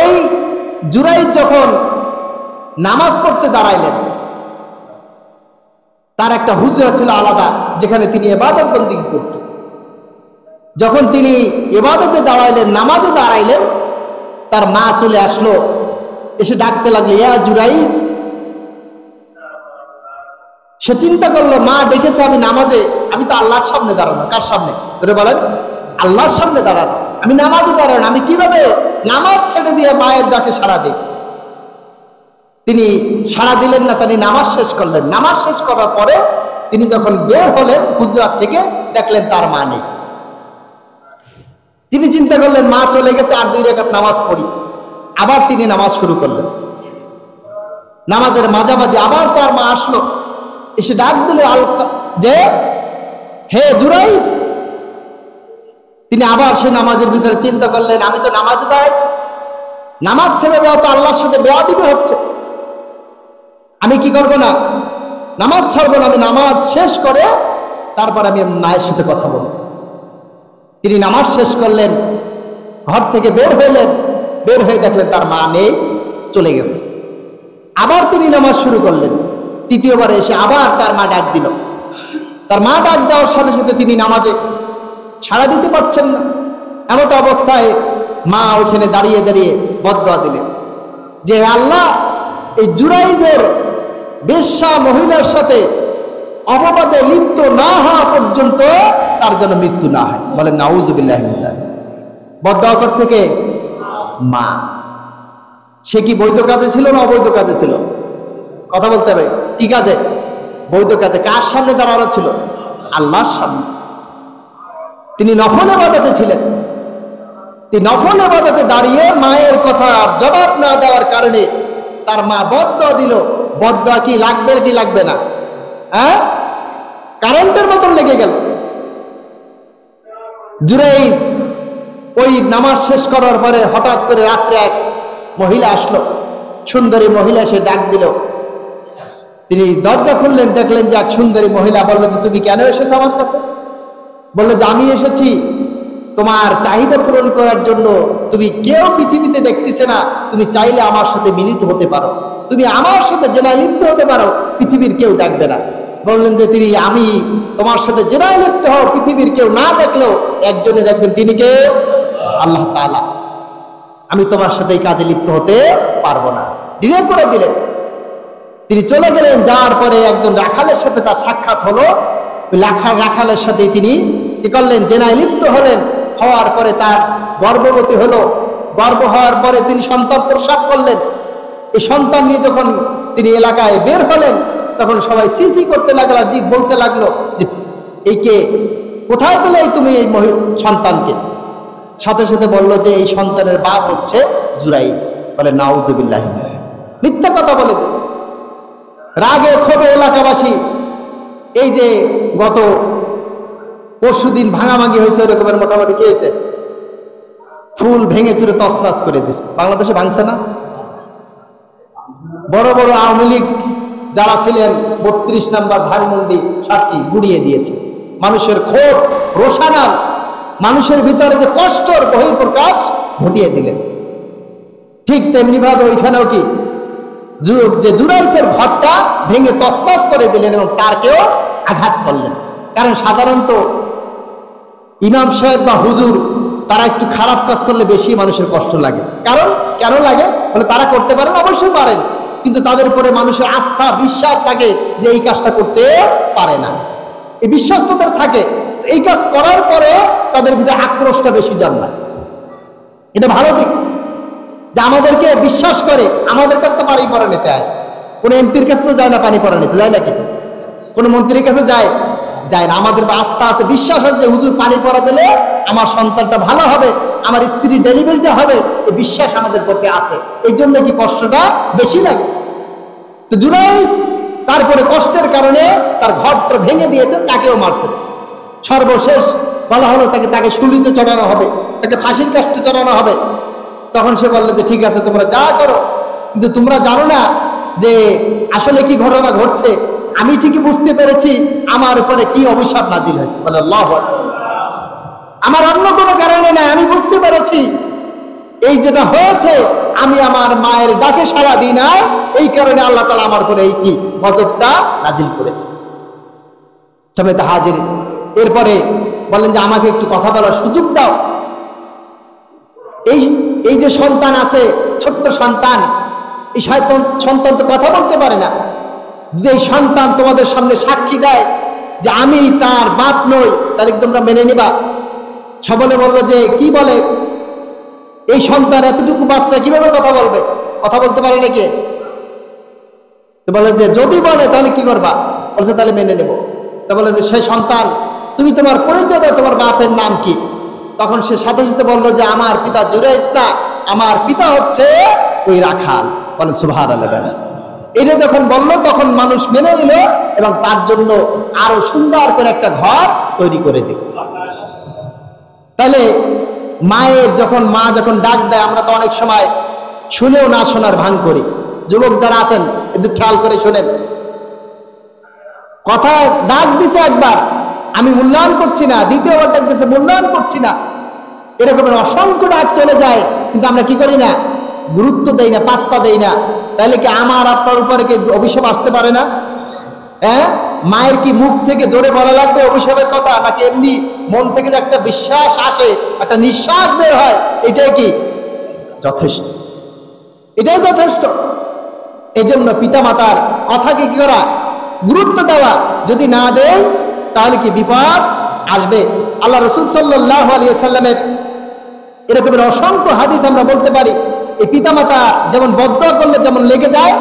এই জুরাইজ যখন নামাজ পড়তে দাঁড়াইলেন, তার একটা হুজরা ছিল আলাদা, যেখানে তিনি ইবাদত বন্দেগী করতেন। যখন তিনি ইবাদতে দাঁড়াইলেন, নামাজে দাঁড়াইলেন, তার মা চলে আসলো, এসে ডাকতে লাগলো, ইয়া জুরাইজ। সে চিন্তা করলো, মা ডেকেছে আমি নামাজে, আমি তো আল্লাহর সামনে দাঁড়ানো। কার সামনে ধরে বলেন? আল্লাহর সামনে দাঁড়ানো, আমি নামাজে দাঁড়ানো, আমি কিভাবে নামাজ ছেড়ে দিয়ে মায়ের ডাকে সাড়া দিই? তিনি সাড়া দিলেন না, তিনি নামাজ শেষ করলেন। নামাজ শেষ করার পরে তিনি যখন বের হলেন হুজরাত থেকে, দেখলেন তার মা নেই। তিনি চিন্তা করলেন মা চলে গেছে, আর 2 রাকাত নামাজ পড়ি। আবার তিনি নামাজ শুরু করলেন। নামাজের মাঝামাঝি আবার তার মা আসলো, এসে ডাক দিল যে হে জুরাইস। তিনি আবার সে নামাজের ভিতরে চিন্তা করলেন, আমি তো নামাজে দাঁড়াইছি, নামাজ ছেড়ে দেওয়া তো আল্লাহর সাথে বেয়াদবি হচ্ছে, আমি কি করব না, নামাজ ছাড়বো না, আমি নামাজ শেষ করে তারপর আমি মায়ের সাথে কথা বলবো। তিনি নামাজ শেষ করলেন, ঘর থেকে বের হইলেন, বের হয়ে দেখলেন তার মা নেই, চলে গেছে। আবার তিনি নামাজ শুরু করলেন। তৃতীয়বার এসে আবার তার মা ডাক দিল। তার মা ডাক দেওয়ার সাথে সাথে তিনি নামাজে সাড়া দিতে পারছেন না। এমত অবস্থায় মা ওইখানে দাঁড়িয়ে দাঁড়িয়ে বদদোয়া দিলেন যে আল্লাহ, এই জুরাইজের বেশ্যা মহিলার সাথে অপবাদে লিপ্ত না হওয়া পর্যন্ত তার জন্য মৃত্যু না হয়। বলেন নাউযুবিল্লাহি মিন যালিক। বদদোয়া করছে কে? মা। সে কি বৈধ কাজে ছিল না অবৈধ কাজে ছিল? কথা বলতে হবে। কি কাজে? বৈধ কাজে। কার সামনে দাঁড়ানো ছিল? আল্লাহর সামনে। তিনি নফল ইবাদতে ছিলেন। তিনি নফল ইবাদতে দাঁড়িয়ে মায়ের কথা জবাব না দেওয়ার কারণে তার মা বদদোয়া দিল। বদদোয়া কি লাগবে কি লাগবে না? হ্যাঁ, কারেন্টের মতন লেগে গেল। জুরাইজ ওই নামাজ শেষ করার পরে হঠাৎ করে রাত্রে এক মহিলা আসলো, সুন্দরী মহিলা, সে ডাক দিল। তিনি দরজা খুললেন, দেখলেন যে এক সুন্দরী মহিলা। বললো যে তুমি কেন এসেছো আমার কাছে? বললো যে আমি এসেছি তোমার চাহিদা পূরণ করার জন্য। তুমি কেউ পৃথিবীতে দেখতেছে না, তুমি চাইলে আমার সাথে মিলিত হতে পারো, তুমি আমার সাথে জেনায় লিপ্ত হতে পারো, পৃথিবীর কেউ দেখবে না। বললেন যে তিনি, আমি তোমার সাথে জেনায় লিপ্ত হও, পৃথিবীর কেউ না দেখলেও একজনে দেখবেন, তিনি কে? আল্লাহ তাআলা। আমি তোমার সাথে এই কাজে লিপ্ত হতে পারবো না। ডিলে করে দিলেন। তিনি চলে গেলেন। যাওয়ার পরে একজন রাখালের সাথে তার সাক্ষাৎ হলো। রাখালের সাথে তিনি কি করলেন? জেনায় লিপ্ত হলেন। হওয়ার পরে তার গর্ভবতী হলো। গর্ভ হওয়ার পরে তিনি সন্তান প্রসব করলেন। এই সন্তান নিয়ে যখন তিনি এলাকায় বের হলেন, তখন সবাই সিসি করতে লাগলো, বলতে লাগলো যে এই কে, কোথায় পেলে তুমি এই সন্তানকে? সাথে সাথে বলল যে এই সন্তানের বাপ হচ্ছে জুরাইজ। বলে নাউযুবিল্লাহি। মিথ্যা কথা বলে দিল। রাগে ক্ষোভে এলাকাবাসী, এই যে গত পরশুদিন ভাঙাভাঙি হয়েছে, এরকমের মোটামুটি কি হয়েছে, ফুল ভেঙে চুরে তছনছ করে দিছে। বাংলাদেশে ভাঙছে না? বড় বড় আওয়ামী লীগ যারা ছিলেন 32 নম্বর ধানমন্ডি সাক্ষী গুড়িয়ে দিয়েছে। মানুষের ক্ষোভ রোষানাল, মানুষের ভিতরে যে কষ্টর বহিঃপ্রকাশ ঘটিয়ে দিলেন। ঠিক তেমনি ভাবে ওইখানেও কি যে জুরাইসের ঘরটা ভেঙে তছনছ করে দিলেন এবং তারকেও আঘাত করলেন। কারণ সাধারণত ইমাম সাহেব বা হুজুর তারা একটু খারাপ কাজ করলে বেশি মানুষের কষ্ট লাগে। কারণ কেন লাগে বলে, তারা করতে পারেন, অবশ্যই পারেন, কিন্তু তাদের উপরে মানুষের আস্থা বিশ্বাস থাকে যে এই কাজটা করতে পারে না, এই বিশ্বাস তাদের থাকে। এই কাজ করার পরে তাদের ভিতরে আক্রোশটা বেশি জন্মায়। এটা ভালো দিক যে আমাদেরকে বিশ্বাস করে, আমাদের কাছে তো পানি পড়া নিতে হয়, কোনো এমপির কাছে তো যায় না পানি পড়া নিতে, যায় নাকি? কোনো মন্ত্রীর কাছে যায় না। আমাদের আস্থা আছে, বিশ্বাস আছে যে হুজুর পানি পড়া দিলে আমার সন্তানটা ভালো হবে, আমার স্ত্রীর ডেলিভারিটা হবে, এই বিশ্বাস আমাদের প্রতি আছে। এই জন্য কি কষ্টটা বেশি লাগে। তো জুরাইস তারপরে কষ্টের কারণে তার ঘরটা ভেঙে দিয়েছেন, তাকেও মারছেন। সর্বশেষ বলা হলো তাকে শুলিতে চড়ানো হবে, তাকে ফাঁসির কাস্টে চড়ানো হবে। তখন সে বললো যে ঠিক আছে, তোমরা যা করো, কিন্তু তোমরা জানো না যে আসলে কি ঘটনা ঘটছে। আমি ঠিকই বুঝতে পেরেছি আমার উপরে কি অভিশাপ নাজিল হয়েছে। বলে আল্লাহু আকবার। আমার অন্য কোনো কারণে নাই, আমি বুঝতে পেরেছি এই যেটা হয়েছে, আমি আমার মায়ের ডাকে সাড়া দিই না, এই কারণে আল্লাহ তাআলা আমার উপরে এই কি গজবটা নাজিল করেছে। তবে তা হাজির, এরপরে বলেন যে আমাকে একটু কথা বলার সুযোগ দাও। এই যে সন্তান আছে, ছোট্ট সন্তান, এই সন্তান তো কথা বলতে পারে না। যদি এই সন্তান তোমাদের সামনে সাক্ষী দেয় যে আমি তার বাপ নই, তাহলে তোমরা মেনে নিবা? সবলে বললো যে কি বলে, এই সন্তান এতটুকু বাচ্চা কিভাবে কথা বলবে? কথা বলতে পারে নাকি? বলে যে যদি বলে তাহলে কি করবা? বলছে তাহলে মেনে নেব। তা বলে যে সেই সন্তান, তুমি তোমার পরিচয় দাও, তোমার বাপের নাম কি? তখন সে সাথে সাথে বললো যে আমার পিতা জুরাইস না, আমার পিতা হচ্ছে ওই রাখাল। বলে সুবহানাল্লাহ। এটা যখন বললো তখন মানুষ মেনে নিল এবং তার জন্য আরো সুন্দর করে একটা ঘর তৈরি করে দিল। তাহলে মা যখন ডাক দেয়, আমরা তো অনেক সময় শুনেও না শোনার ভান করি। যুবক যারা আছেন একটু খেয়াল করে শোনেন, কথা ডাক দিছে একবার, আমি মূল্যায়ন করছি না, দ্বিতীয়বার ডাক দিছে মূল্যায়ন করছি না, এরকমের অসংখ্য ডাক চলে যায়, কিন্তু আমরা কি করি না, গুরুত্ব দেই না, পাত্তা দেই না। তাহলে কি আমার আপনার উপরে কি অভিশাপ আসতে পারে না? হ্যাঁ, মায়ের কি মুখ থেকে জোরে বলা লাগবে অভিশাপের কথা, নাকি এমনি মন থেকে যে একটা বিশ্বাস আসে, একটা নিঃশ্বাস বের হয়, এটাই কি যথেষ্ট? এটাই যথেষ্ট। এই জন্য পিতা মাতার কথাকে কি করা, গুরুত্ব দেওয়া। যদি না দেয় তাহলে কি বিপদ আসবে। আল্লাহ রাসূল সাল্লাল্লাহু আলাইহি ওয়াসাল্লামের এরকমের অসংখ্য হাদিস আমরা বলতে পারি। এই পিতা মাতা যেমন বদদোয়া করলে যেমন লেগে যায়,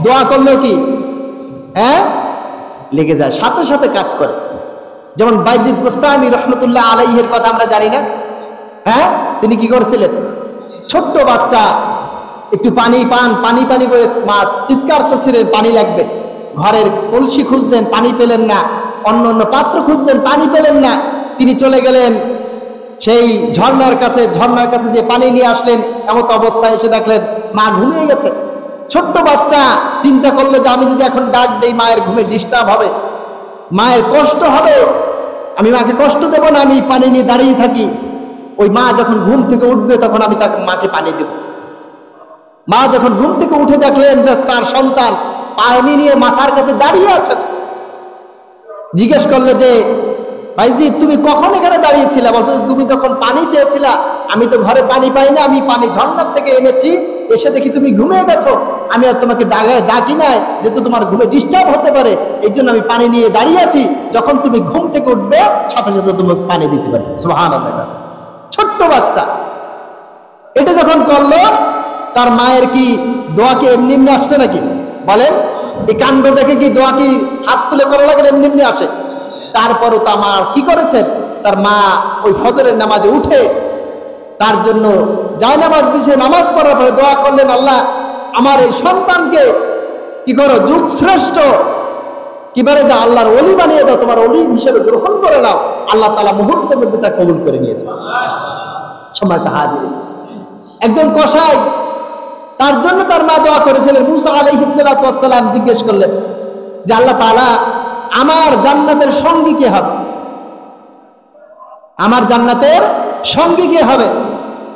দোয়া করলেও কি লেগে যায়, সাথে সাথে কাজ করে। যেমন বাইজিদ বুস্তামি রহমতুল্লাহ আলাইহির কথা আমরা জানি না? তিনি কি করেছিলেন? ছোট্ট বাচ্চা একটু পানি বলে মা চিৎকার করছিলেন পানি লাগবে। ঘরের কলসি খুঁজলেন, পানি পেলেন না। অন্য পাত্র খুঁজলেন, পানি পেলেন না। তিনি চলে গেলেন সেই ঝর্ণার কাছে যে পানি নিয়ে আসলেন, এমত অবস্থায় এসে দেখলেন মা ঘুমিয়ে গেছে। ছোট্ট বাচ্চা চিন্তা করলো যে আমি যদি এখন ডাক দেই মায়ের ঘুমে ডিস্টার্ব হবে, মায়ের কষ্ট হবে, আমি মাকে কষ্ট দেব না, আমি পানি নিয়ে দাঁড়িয়ে থাকি। ওই মা যখন ঘুম থেকে উঠবে তখন আমি মাকে পানি দেব। মা যখন ঘুম থেকে উঠে দেখলেন তার সন্তান পানি নিয়ে মাথার কাছে দাঁড়িয়ে আছেন। জিজ্ঞেস করলে যে ভাইজি তুমি কখন এখানে দাঁড়িয়েছিলা? বলছে তুমি যখন পানি চেয়েছিলা, আমি তো ঘরে পানি পাই না, আমি পানি ঝর্ণার থেকে এনেছি, এসে দেখি তুমি ঘুমিয়ে গেছো, আমি আর তোমাকে ডাকি নাই, যেহেতু তোমার ঘুমে ডিস্টার্ব হতে পারে, এই জন্য আমি পানি নিয়ে দাঁড়িয়ে আছি। যখন তুমি ঘুম থেকে উঠবে সাথে সাথে তোমাকে পানি দিতে পারি। সুবহানাল্লাহ। ছোট্ট বাচ্চা এটা যখন করলো, তার মায়ের কি দোয়া কি এমনি এমনি আসছে নাকি? বলেন, এই কাণ্ড দেখে কি দোয়া কি হাত তুলে করা লাগে? এমনি এমনি আসে? তারপরও তার মা কি করেছেন? তার মা ওই ফজরের নামাজে উঠে তার জন্য জায়নামাজ বিছিয়ে নামাজ পড়ার পরে দোয়া করলেন, আল্লাহ আমার এই সন্তানকে কি করো, যুগ শ্রেষ্ঠ কিভাবে যে আল্লাহর ওলি বানিয়ে দাও, তোমার ওলি হিসেবে গ্রহণ করে নাও, আল্লাহ তাআলা মুহূর্তের মধ্যে তা কবুল করে নিয়েছে। সম্মানিত হাজির, একজন কসাই, তার জন্য তার মা দোয়া করেছিলেন। মুসা আলাইহিস সালাতু ওয়াস সালাম জিজ্ঞেস করলেন যে আল্লাহ তাআলা আমার জান্নাতের সঙ্গী কে হবে, আমার জান্নাতের সঙ্গী কে হবে?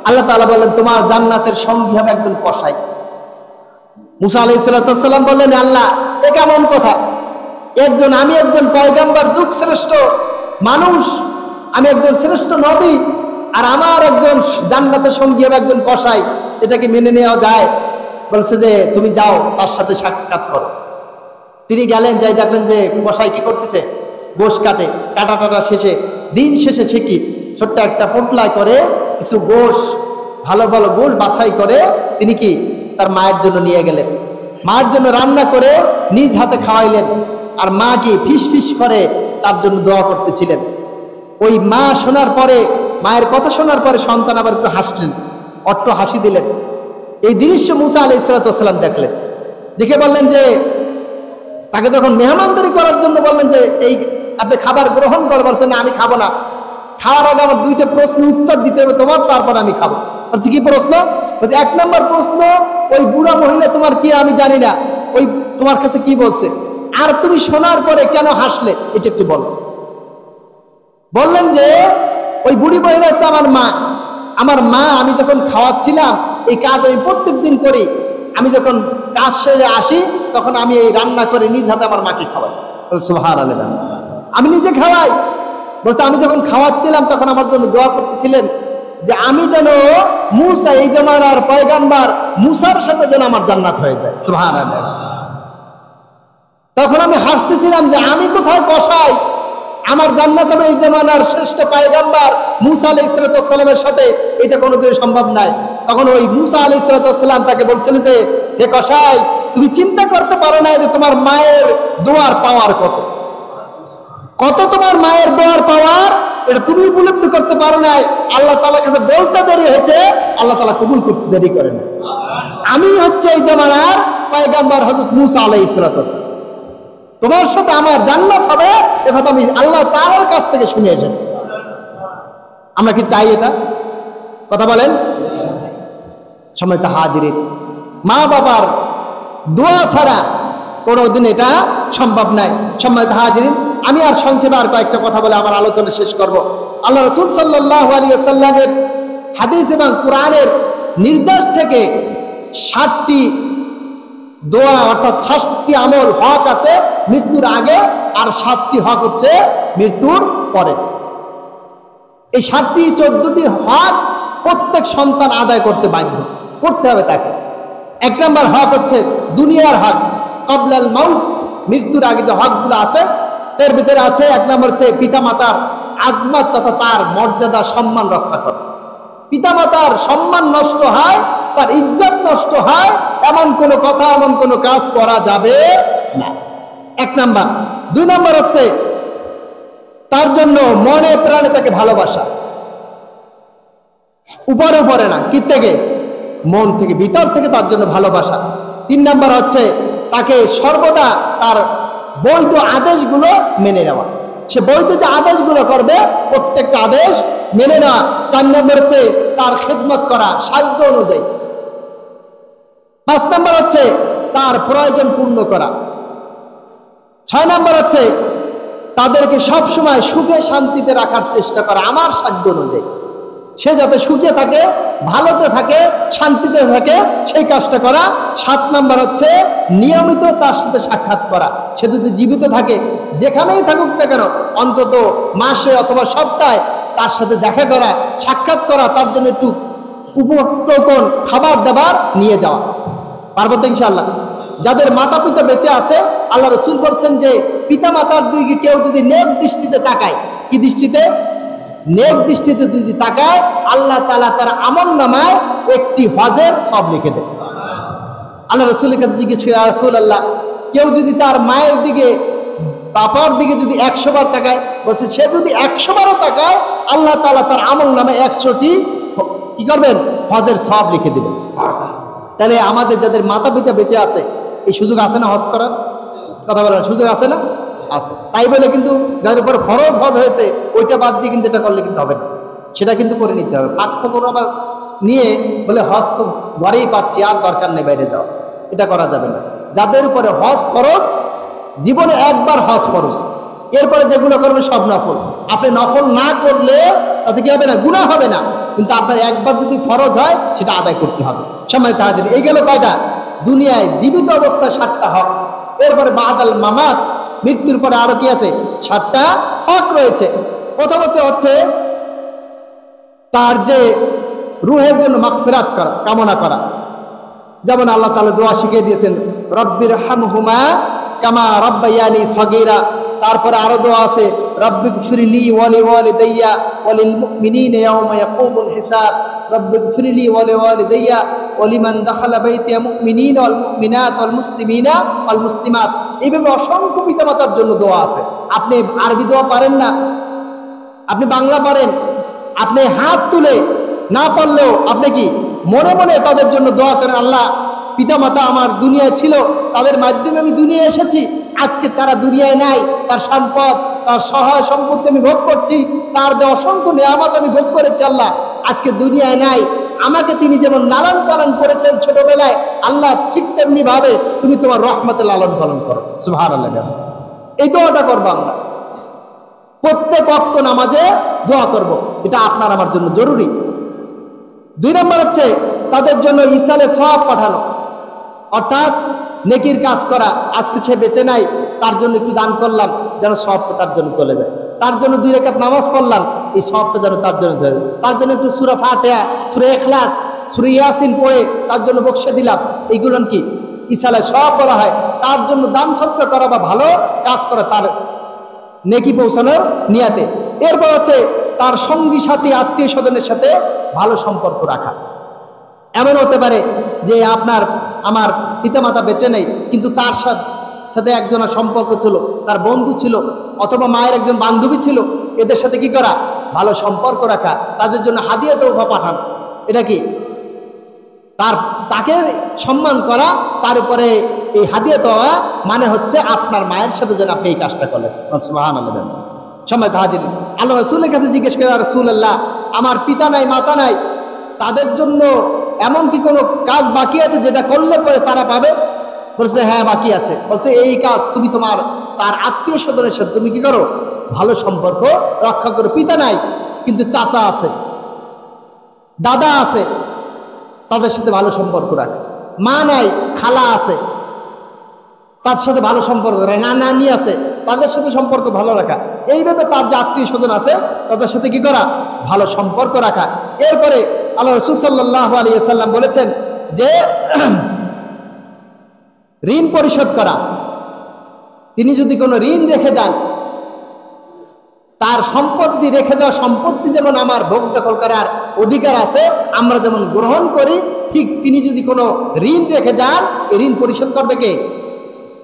আল্লাহ তাআলা বললেন তোমার জান্নাতের সঙ্গী হবে একজন কসাই। মুসা আলাইহিস সালাতু ওয়াস সালাম বললেন আল্লাহ এ কেমন কথা, আমি একজন পয়গম্বর, যুগ শ্রেষ্ঠ মানুষ, আমি একজন শ্রেষ্ঠ নবী, আর আমার একজন জান্নাতের সঙ্গী হবে একজন কসাই, এটাকে মেনে নেওয়া যায়? বলছে যে তুমি যাও তার সাথে সাক্ষাৎ করো। তিনি গেলেন, যাই দেখলেন যে কসাই কি করতেছে, গোশ কাটে, কাটা শেষে দিন শেষে ঠিকই ছোট্ট একটা পোটলায় করে কিছু গোশ, ভালো ভালো গোশ বাছাই করে তিনি কি তার মায়ের জন্য নিয়ে গেলেন। মায়ের জন্য রান্না করে নিজ হাতে খাওয়াইলেন, আর মা কি ফিস ফিস করে তার জন্য দোয়া করতেছিলেন। ওই মা শোনার পরে, মায়ের কথা শোনার পরে সন্তান আবার একটু হাসলেন, অট্ট হাসি দিলেন। এই দৃশ্য মুসা আলাইহিস সালাম দেখলেন, দেখে বললেন যে তাকে যখন মেহমানদারি করার জন্য বললেন যে এই আপনি খাবার গ্রহণ করে, বলছেন না আমি খাবো না, খাওয়ার আগে আমার দুইটা প্রশ্ন উত্তর দিতে হবে তোমার, তারপর আমি খাবো। বলছি কি প্রশ্ন? বলছে এক নম্বর প্রশ্ন, ওই বুড়া মহিলা তোমার কি আমি জানি না, ওই তোমার কাছে কি বলছে, আর তুমি শোনার পরে কেন হাসলে এটা একটু বলো। বললেন যে ওই বুড়ি মহিলা হচ্ছে আমার মা, আমি যখন খাওয়াচ্ছিলাম, এই কাজ আমি প্রত্যেক দিন করি, আমি যখন কাজ সেরে আসি তখন আমি এই রান্না করে নিজ হাতে আমার মাকে খাওয়াই। সুবহানাল্লাহ, আমি নিজে খাওয়াই। বলছে আমি যখন খাওয়াচ্ছিলাম তখন আমার জন্য দোয়া করতেছিলেন যে আমি যেন মুসা, এই জামানার পয়গম্বর মুসার সাথে যেন আমার জান্নাত হয়ে যায়। সুবহানাল্লাহ। তখন আমি হাসতেছিলাম যে আমি কোথায় কসাই, আমার জান্নাত হবে এই জামানার শ্রেষ্ঠ পয়গম্বর মুসা আলাইহিস সালামের সাথে, এটা কোনোদিন সম্ভব নয়। তখন ওই মুসা আলাইহিস সালাম তাকে বলছিল যে হে কসাই, তুমি চিন্তা করতে পারো না যে তোমার মায়ের দোয়ার পাওয়ার কত তোমার মায়ের দোয়ার পাওয়ার, এটা তুমি উপলব্ধি করতে পারো নাই। আল্লাহ তাআলার কাছে বলতে দেরি হয়েছে, আল্লাহ তাআলা কবুল করতে দেরি করেন। আমি হচ্ছে এই জামানার পয়গম্বর হযরত মুসা আলাইহিস সালাম, তোমার সাথে আমার জান্নাত হবে, এ কথা আমি আল্লাহ তাআলার কাছ থেকে শুনে এসেছি। আমরা কি চাই এটা? কথা বলেন। সম্মানিত হাজিরিন, মা বাবার দোয়া ছাড়া কোনোদিন এটা সম্ভব নয়। সম্মানিত হাজিরিন, আমি আর সংক্ষেপে আর কয়েকটা কথা বলে আমার আলোচনা শেষ করব। আল্লাহ রাসূল সাল্লাল্লাহু আলাইহি ওয়াসাল্লামের হাদিস এবং কোরআনের নির্দেশ থেকে 60টি দোয়া অর্থাৎ 60টি আমল হক আছে মৃত্যুর আগে, আর 7টি হক হচ্ছে মৃত্যুর পরে। এই 7টি 14টি হক প্রত্যেক সন্তান আদায় করতে বাধ্য, করতে হবে তাকে। এক নম্বর হক হচ্ছে দুনিয়ার হক, ক্বাবলাল মাউত, মৃত্যুর আগে যে হকগুলো আছে এর ভিতরে আছে এক নম্বর হচ্ছে পিতামাতার আজমত তথা তার মর্যাদা সম্মান রক্ষা করা। পিতামাতার সম্মান নষ্ট হয়, তার ইজ্জত নষ্ট হয়, এমন কোনো কথা, এমন কোনো কাজ করা যাবে না, এক নাম্বার। 2 নাম্বার হচ্ছে তার জন্য মনে প্রাণে তাকে ভালোবাসা, উপরে উপরে না, কি থেকে? মন থেকে, ভিতর থেকে তার জন্য ভালোবাসা। 3 নাম্বার হচ্ছে তাকে সর্বদা তার বৈধ আদেশগুলো মেনে নেওয়া, সে বৈধ যে আদেশগুলো করবে প্রত্যেকটা আদেশ মেনে নেওয়া। 4 নম্বর হচ্ছে তার খেদমত করা সাধ্য অনুযায়ী। 5 নম্বর হচ্ছে তার প্রয়োজন পূর্ণ করা। 6 নম্বর হচ্ছে তাদেরকে সব সময় সুখে শান্তিতে রাখার চেষ্টা করা আমার সাধ্য অনুযায়ী, সে যাতে সুখে থাকে, ভালোতে থাকে, শান্তিতে থাকে, সেই কাজটা করা। 7 নম্বর হচ্ছে নিয়মিত তার সাথে সাক্ষাৎ করা, সে যদি জীবিত থাকে, যেখানেই থাকুক না কেন, অন্তত মাসে অথবা সপ্তাহে তার সাথে দেখা করা, সাক্ষাৎ করা, তার জন্য একটু উপকরণ খাবার দাবার নিয়ে যাওয়া। পারবো তো ইনশাআল্লাহ? যাদের মাতা পিতা বেঁচে আছে, আল্লাহ রাসূল বলছেন যে পিতা মাতার দিকে কেউ যদি নেক দৃষ্টিতে তাকায়, কি দৃষ্টিতে? নেক দৃষ্টিতে যদি তাকায়, আল্লাহ তাআলা তার আমলনামায় একটি হজের সওয়াব লিখে দেয়। আল্লাহ রাসূলের কাছে জিজ্ঞেস করে, রাসূলুল্লাহ, কেউ যদি তার মায়ের দিকে, বাবার দিকে যদি 100 বার তাকায়, বলছে সে যদি 100 বারও তাকায়, আল্লাহ তাআলা তার আমলনামায় 100টি কি করবেন? হজের সওয়াব লিখে দিবেন। তাহলে আমাদের যাদের মাতা পিতা বেঁচে আছে, এই সুযোগ আছে না হজ করার? কথা বলেন, সুযোগ আছে না? আছে। তাই বলে কিন্তু যাদের উপর ফরজ হজ হয়েছে ওইটা বাদ দিয়ে কিন্তু এটা করলে কিন্তু হবে না, সেটা কিন্তু করে নিতে হবে। পাক খবর আবার নিয়ে বলে হজ তো ঘরেই পাচ্ছি আর দরকার নেই বাইরে যাওয়া, এটা করা যাবে না। যাদের উপরে হজ ফরজ, জীবনে একবার হজ ফরজ, এরপরে যেগুলো করবেন সব নফল। আপনি নফল না করলে তাতে কি হবে না, গুনাহ হবে না, কিন্তু আপনার একবার যদি ফরজ হয় সেটা আদায় করতে হবে। সম্মানিত হাজির, এই গেল কয়টা? দুনিয়ায় জীবিত অবস্থায় 7টা হক, এরপরে বাদাল মামাত, মৃত্যুর পরে আরো কি আছে? 7টা হক রয়েছে। প্রথম হচ্ছে তার যে রুহের জন্য মাগফিরাত করা, কামনা করা। যেমন আল্লাহ তাআলা দোয়া শিখিয়ে দিয়েছেন, রব্বির হামহুমা কামা রাব্বায়ানি সগীরা। তারপরে আরো দোয়া আছে, রব্বিগফিরলি ওয়া লিওয়ালিদাইয়া ওয়া লিল মুমিনিনা ইয়াওমা ইয়াকুমুল হিসাব, রব্বিগফিরলি ওয়া লিওয়ালিদাইয়া ওয়া লিমান দাখালা বাইতিয়া মুমিনিনা ওয়াল মুমিনাত ওয়াল মুসলিমিনা ওয়াল মুসলিমাত। এইভাবে অসংখ্য পিতামাতার জন্য দোয়া আছে। আপনি আরবি দোয়া পারেন না, আপনি বাংলা পারেন, আপনি হাত তুলে না পারলেও আপনি কি মনে মনে তাদের জন্য দোয়া করেন, আল্লাহ পিতামাতা আমার দুনিয়ায় ছিল, তাদের মাধ্যমে আমি দুনিয়ায় এসেছি, আজকে তারা দুনিয়ায় নাই, তার সম্পদ, তার সহায় সম্পত্তি আমি ভোগ করছি, তার দেওয়া অসংখ্য নিয়ামত আমি ভোগ করেছি, আল্লাহ আজকে দুনিয়ায় নাই, আমাকে তিনি যেমন লালন পালন করেছেন ছোটবেলায়, আল্লাহ ঠিক তেমনি ভাবে তুমি তোমার রহমতে লালন পালন করো। সুবহানাল্লাহ। এই দোয়াটা করবো আমরা প্রত্যেক ওয়াক্ত নামাজে, দোয়া করব, এটা আপনার আমার জন্য জরুরি। 2 নম্বর হচ্ছে তাদের জন্য ইসালে সওয়াব পাঠানো, অর্থাৎ নেকির কাজ করা। আজকে সে বেঁচে নাই, তার জন্য একটু দান করলাম, যেন সওয়াবটা তার জন্য চলে যায়। তার জন্য 2 রাকাত নামাজ পড়লাম, এই সওয়াবটা যেন তার জন্য চলে যায়। তার জন্য একটু সূরা ফাতিহা, সূরা ইখলাস, সূরা ইয়াসিন পড়ে তার জন্য বকশে দিলাম, এইগুলো কি ইসালে সওয়াব বলা হয়। তার জন্য দান সৎকার করা বা ভালো কাজ করা, তার নেকি পৌঁছানোর নিয়াতে। এরপর হচ্ছে তার সঙ্গী সাথী আত্মীয় স্বজনের সাথে ভালো সম্পর্ক রাখা। এমন হতে পারে যে আপনার আমার পিতামাতা বেঁচে নেই, কিন্তু তার সাথে একজনের সম্পর্ক ছিল, তার বন্ধু ছিল, অথবা মায়ের একজন বান্ধবী ছিল, এদের সাথে কি করা? ভালো সম্পর্ক রাখা, তাদের জন্য হাদিয়া তওফা পাঠান। এটা কি তাকে সম্মান করা, তার উপরে এই হাদিয়া তওফা মানে হচ্ছে আপনার মায়ের সাথে যেন আপনি এই কাজটা করলেন। সুবহানাল্লাহ। সম্মানিত হাজির, আল্লাহ রাসূলের কাছে জিজ্ঞেস করে, রাসূলুল্লাহ আমার পিতা নাই, মাতা নাই, তাদের জন্য এমন কি কোনো কাজ বাকি আছে যেটা করলে পরে তারা পাবে? বলছে হ্যাঁ বাকি আছে। বলছে এই কাজ তুমি তার আত্মীয় স্বজনের সাথে তুমি কি করো? ভালো সম্পর্ক রক্ষা করো। পিতা নাই কিন্তু চাচা আছে, দাদা আছে, তাদের সাথে ভালো সম্পর্ক রাখে। মা নাই, খালা আছে, তার সাথে ভালো সম্পর্ক রাখা। নানি আছে, তাদের সাথে সম্পর্ক ভালো রাখা। এইভাবে তার যে আত্মীয় স্বজন আছে তাদের সাথে কি করা? ভালো সম্পর্ক রাখা। এরপরে আল্লাহ রাসূল সাল্লাল্লাহু আলাইহি ওয়াসাল্লাম বলেছেন যে ঋণ পরিশোধ করা। তিনি যদি কোনো ঋণ রেখে যান, তার সম্পত্তি রেখে যাওয়া সম্পত্তি যেমন আমার ভোগ দখল করার অধিকার আছে, আমরা যেমন গ্রহণ করি, ঠিক তিনি যদি কোনো ঋণ রেখে যান, এই ঋণ পরিশোধ করবে কে?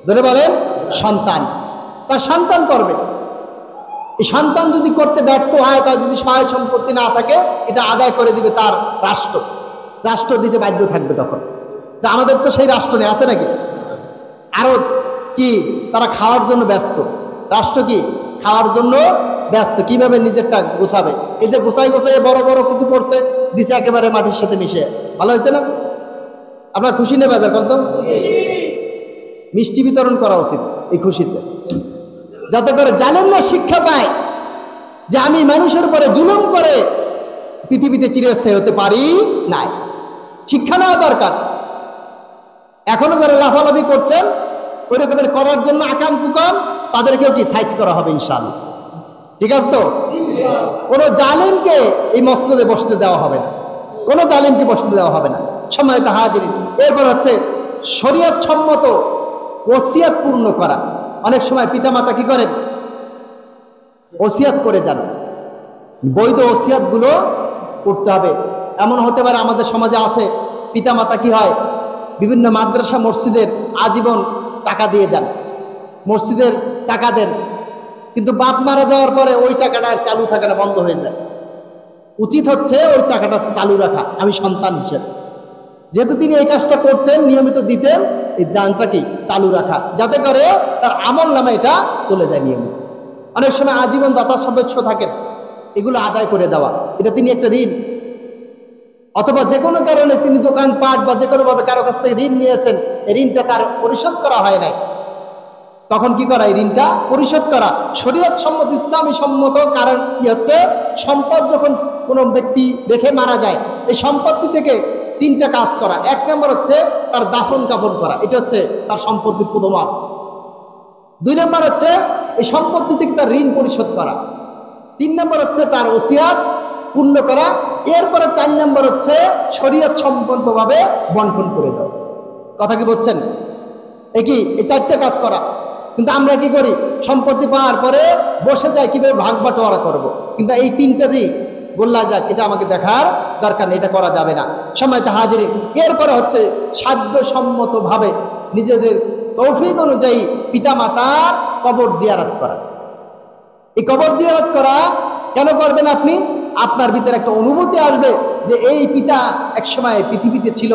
ধরে বলেন সন্তান। তার সন্তান করবে। এই সন্তান যদি করতে ব্যর্থ হয়, তার যদি সহায় সম্পত্তি না থাকে, এটা আদায় করে দিবে তার রাষ্ট্র দিতে বাধ্য থাকবে। তখন তা আমাদের তো সেই রাষ্ট্র নেই, আছে নাকি? আরো কি তারা খাওয়ার জন্য ব্যস্ত, রাষ্ট্র কি খাওয়ার জন্য ব্যস্ত, কিভাবে নিজেরটা গোছাবে। এই যে গোছাই বড় বড় কিছু করছে, দিছে একেবারে মাটির সাথে মিশে। ভালো হয়েছে না? আপনার খুশি নেই বাজার কত? মিষ্টি বিতরণ করা উচিত এই খুশিতে, যাতে করে জালেমরা শিক্ষা পায় যে আমি মানুষের উপরে জুলুম করে পৃথিবীতে চিরস্থায়ী হতে পারি নাই। শিক্ষা নেওয়া দরকার। এখনো যারা লাফালাফি করছেন ওই রকমের করার জন্য আকাম কুকাম, তাদেরকেও কি সাইজ করা হবে ইনশাআল্লাহ। ঠিক আছে তো? কোনো জালিমকে এই মসনদে বসতে দেওয়া হবে না, কোনো জালিমকে বসতে দেওয়া হবে না। সম্মানিত হাজিরিন, এরপর হচ্ছে শরীয়ত সম্মত ওসিয়াত পূর্ণ করা। অনেক সময় পিতামাতা কি করেন? ওসিয়াত করে যান। বৈধ ওসিয়াতগুলো করতে হবে। এমন হতে পারে আমাদের সমাজে আছে, পিতামাতা কি হয়, বিভিন্ন মাদ্রাসা মসজিদের আজীবন টাকা দিয়ে যান, মসজিদের টাকা দেন, কিন্তু বাপ মারা যাওয়ার পরে ওই টাকাটা আর চালু থাকে না, বন্ধ হয়ে যায়। উচিত হচ্ছে ওই টাকাটা চালু রাখা। আমি সন্তান হিসেবে, যেহেতু তিনি এই কাজটা করতেন, নিয়মিত দিতেন, এই দানটা কি চালু রাখা, যাতে করে তার আমল নামে এটা চলে যায় নিয়মিত। অনেক সময় আজীবন দাতার সদস্য থাকেন, এগুলো আদায় করে দেওয়া, এটা তিনি একটা ঋণ। অথবা যে কোনো কারণে তিনি দোকানপাট বা যে কোনোভাবে কারো কাছ থেকে ঋণ নিয়েছেন, এই ঋণটা তার পরিশোধ করা হয় নাই, তখন কি করা, এই ঋণটা পরিশোধ করা। শরীয়ত সম্মত ইসলামী সম্মত কারণ কি হচ্ছে, সম্পদ যখন কোনো ব্যক্তি রেখে মারা যায়, এই সম্পত্তি থেকে 3টা কাজ করা। 1 নম্বর হচ্ছে তার দাফন কাফন করা, এটা হচ্ছে তার সম্পত্তির প্রথম মাপ। 2 নম্বর হচ্ছে এই সম্পত্তি থেকে তার ঋণ পরিশোধ করা। 3 নম্বর হচ্ছে তার ওসিয়াত পূর্ণ করা। এরপরে 4 নম্বর হচ্ছে শরীয়ত সম্পন্নভাবে বন্টন করে দেওয়া। কথা কি বলছেন? এই 4টা কাজ করা। কিন্তু আমরা কি করি, সম্পত্তি পাওয়ার পরে বসে যাই কিভাবে ভাগ বাটোয়ারা করবো, কিন্তু এই 3টা দিক বললা যাক এটা আমাকে দেখার দরকার নেই, এটা করা যাবে না। সম্মানিত হাজিরিন, এরপরে হচ্ছে সাধ্যসম্মতভাবে নিজেদের তৌফিক অনুযায়ী পিতামাতার কবর জিয়ারত করা। এই কবর জিয়ারত করা কেন করবেন আপনি? আপনার ভিতরে একটা অনুভূতি আসবে যে এই পিতা একসময় পৃথিবীতে ছিল,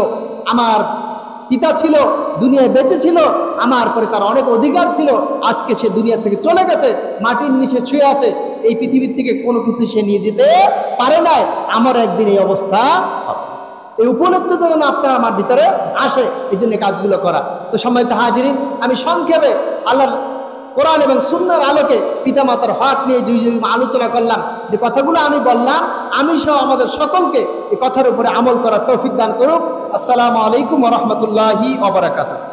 আমার পিতা ছিল, দুনিয়ায় বেঁচে ছিল, আমার পরে তার অনেক অধিকার ছিল, আজকে সে দুনিয়া থেকে চলে গেছে, মাটির নিচে শুয়ে আছে, এই পৃথিবীর থেকে কোনো কিছু সে নিয়ে যেতে পারে নাই, আমার একদিন এই অবস্থা হবে। এই উপলব্ধিটা যেন আপনার আমার ভিতরে আসে, এই জন্য কাজগুলো করা। তো সম্মানিত হাজিরিন, আমি সংক্ষেপে আল্লাহর কোরআন এবং সুন্নাহর আলোকে পিতামাতার হক নিয়ে যে আলোচনা করলাম, যে কথাগুলো আমি বললাম, আমি সহ আমাদের সকলকে এই কথার উপরে আমল করার তৌফিক দান করুক। আসসালামু আলাইকুম ওয়া রাহমাতুল্লাহি ওয়া বারাকাতুহু।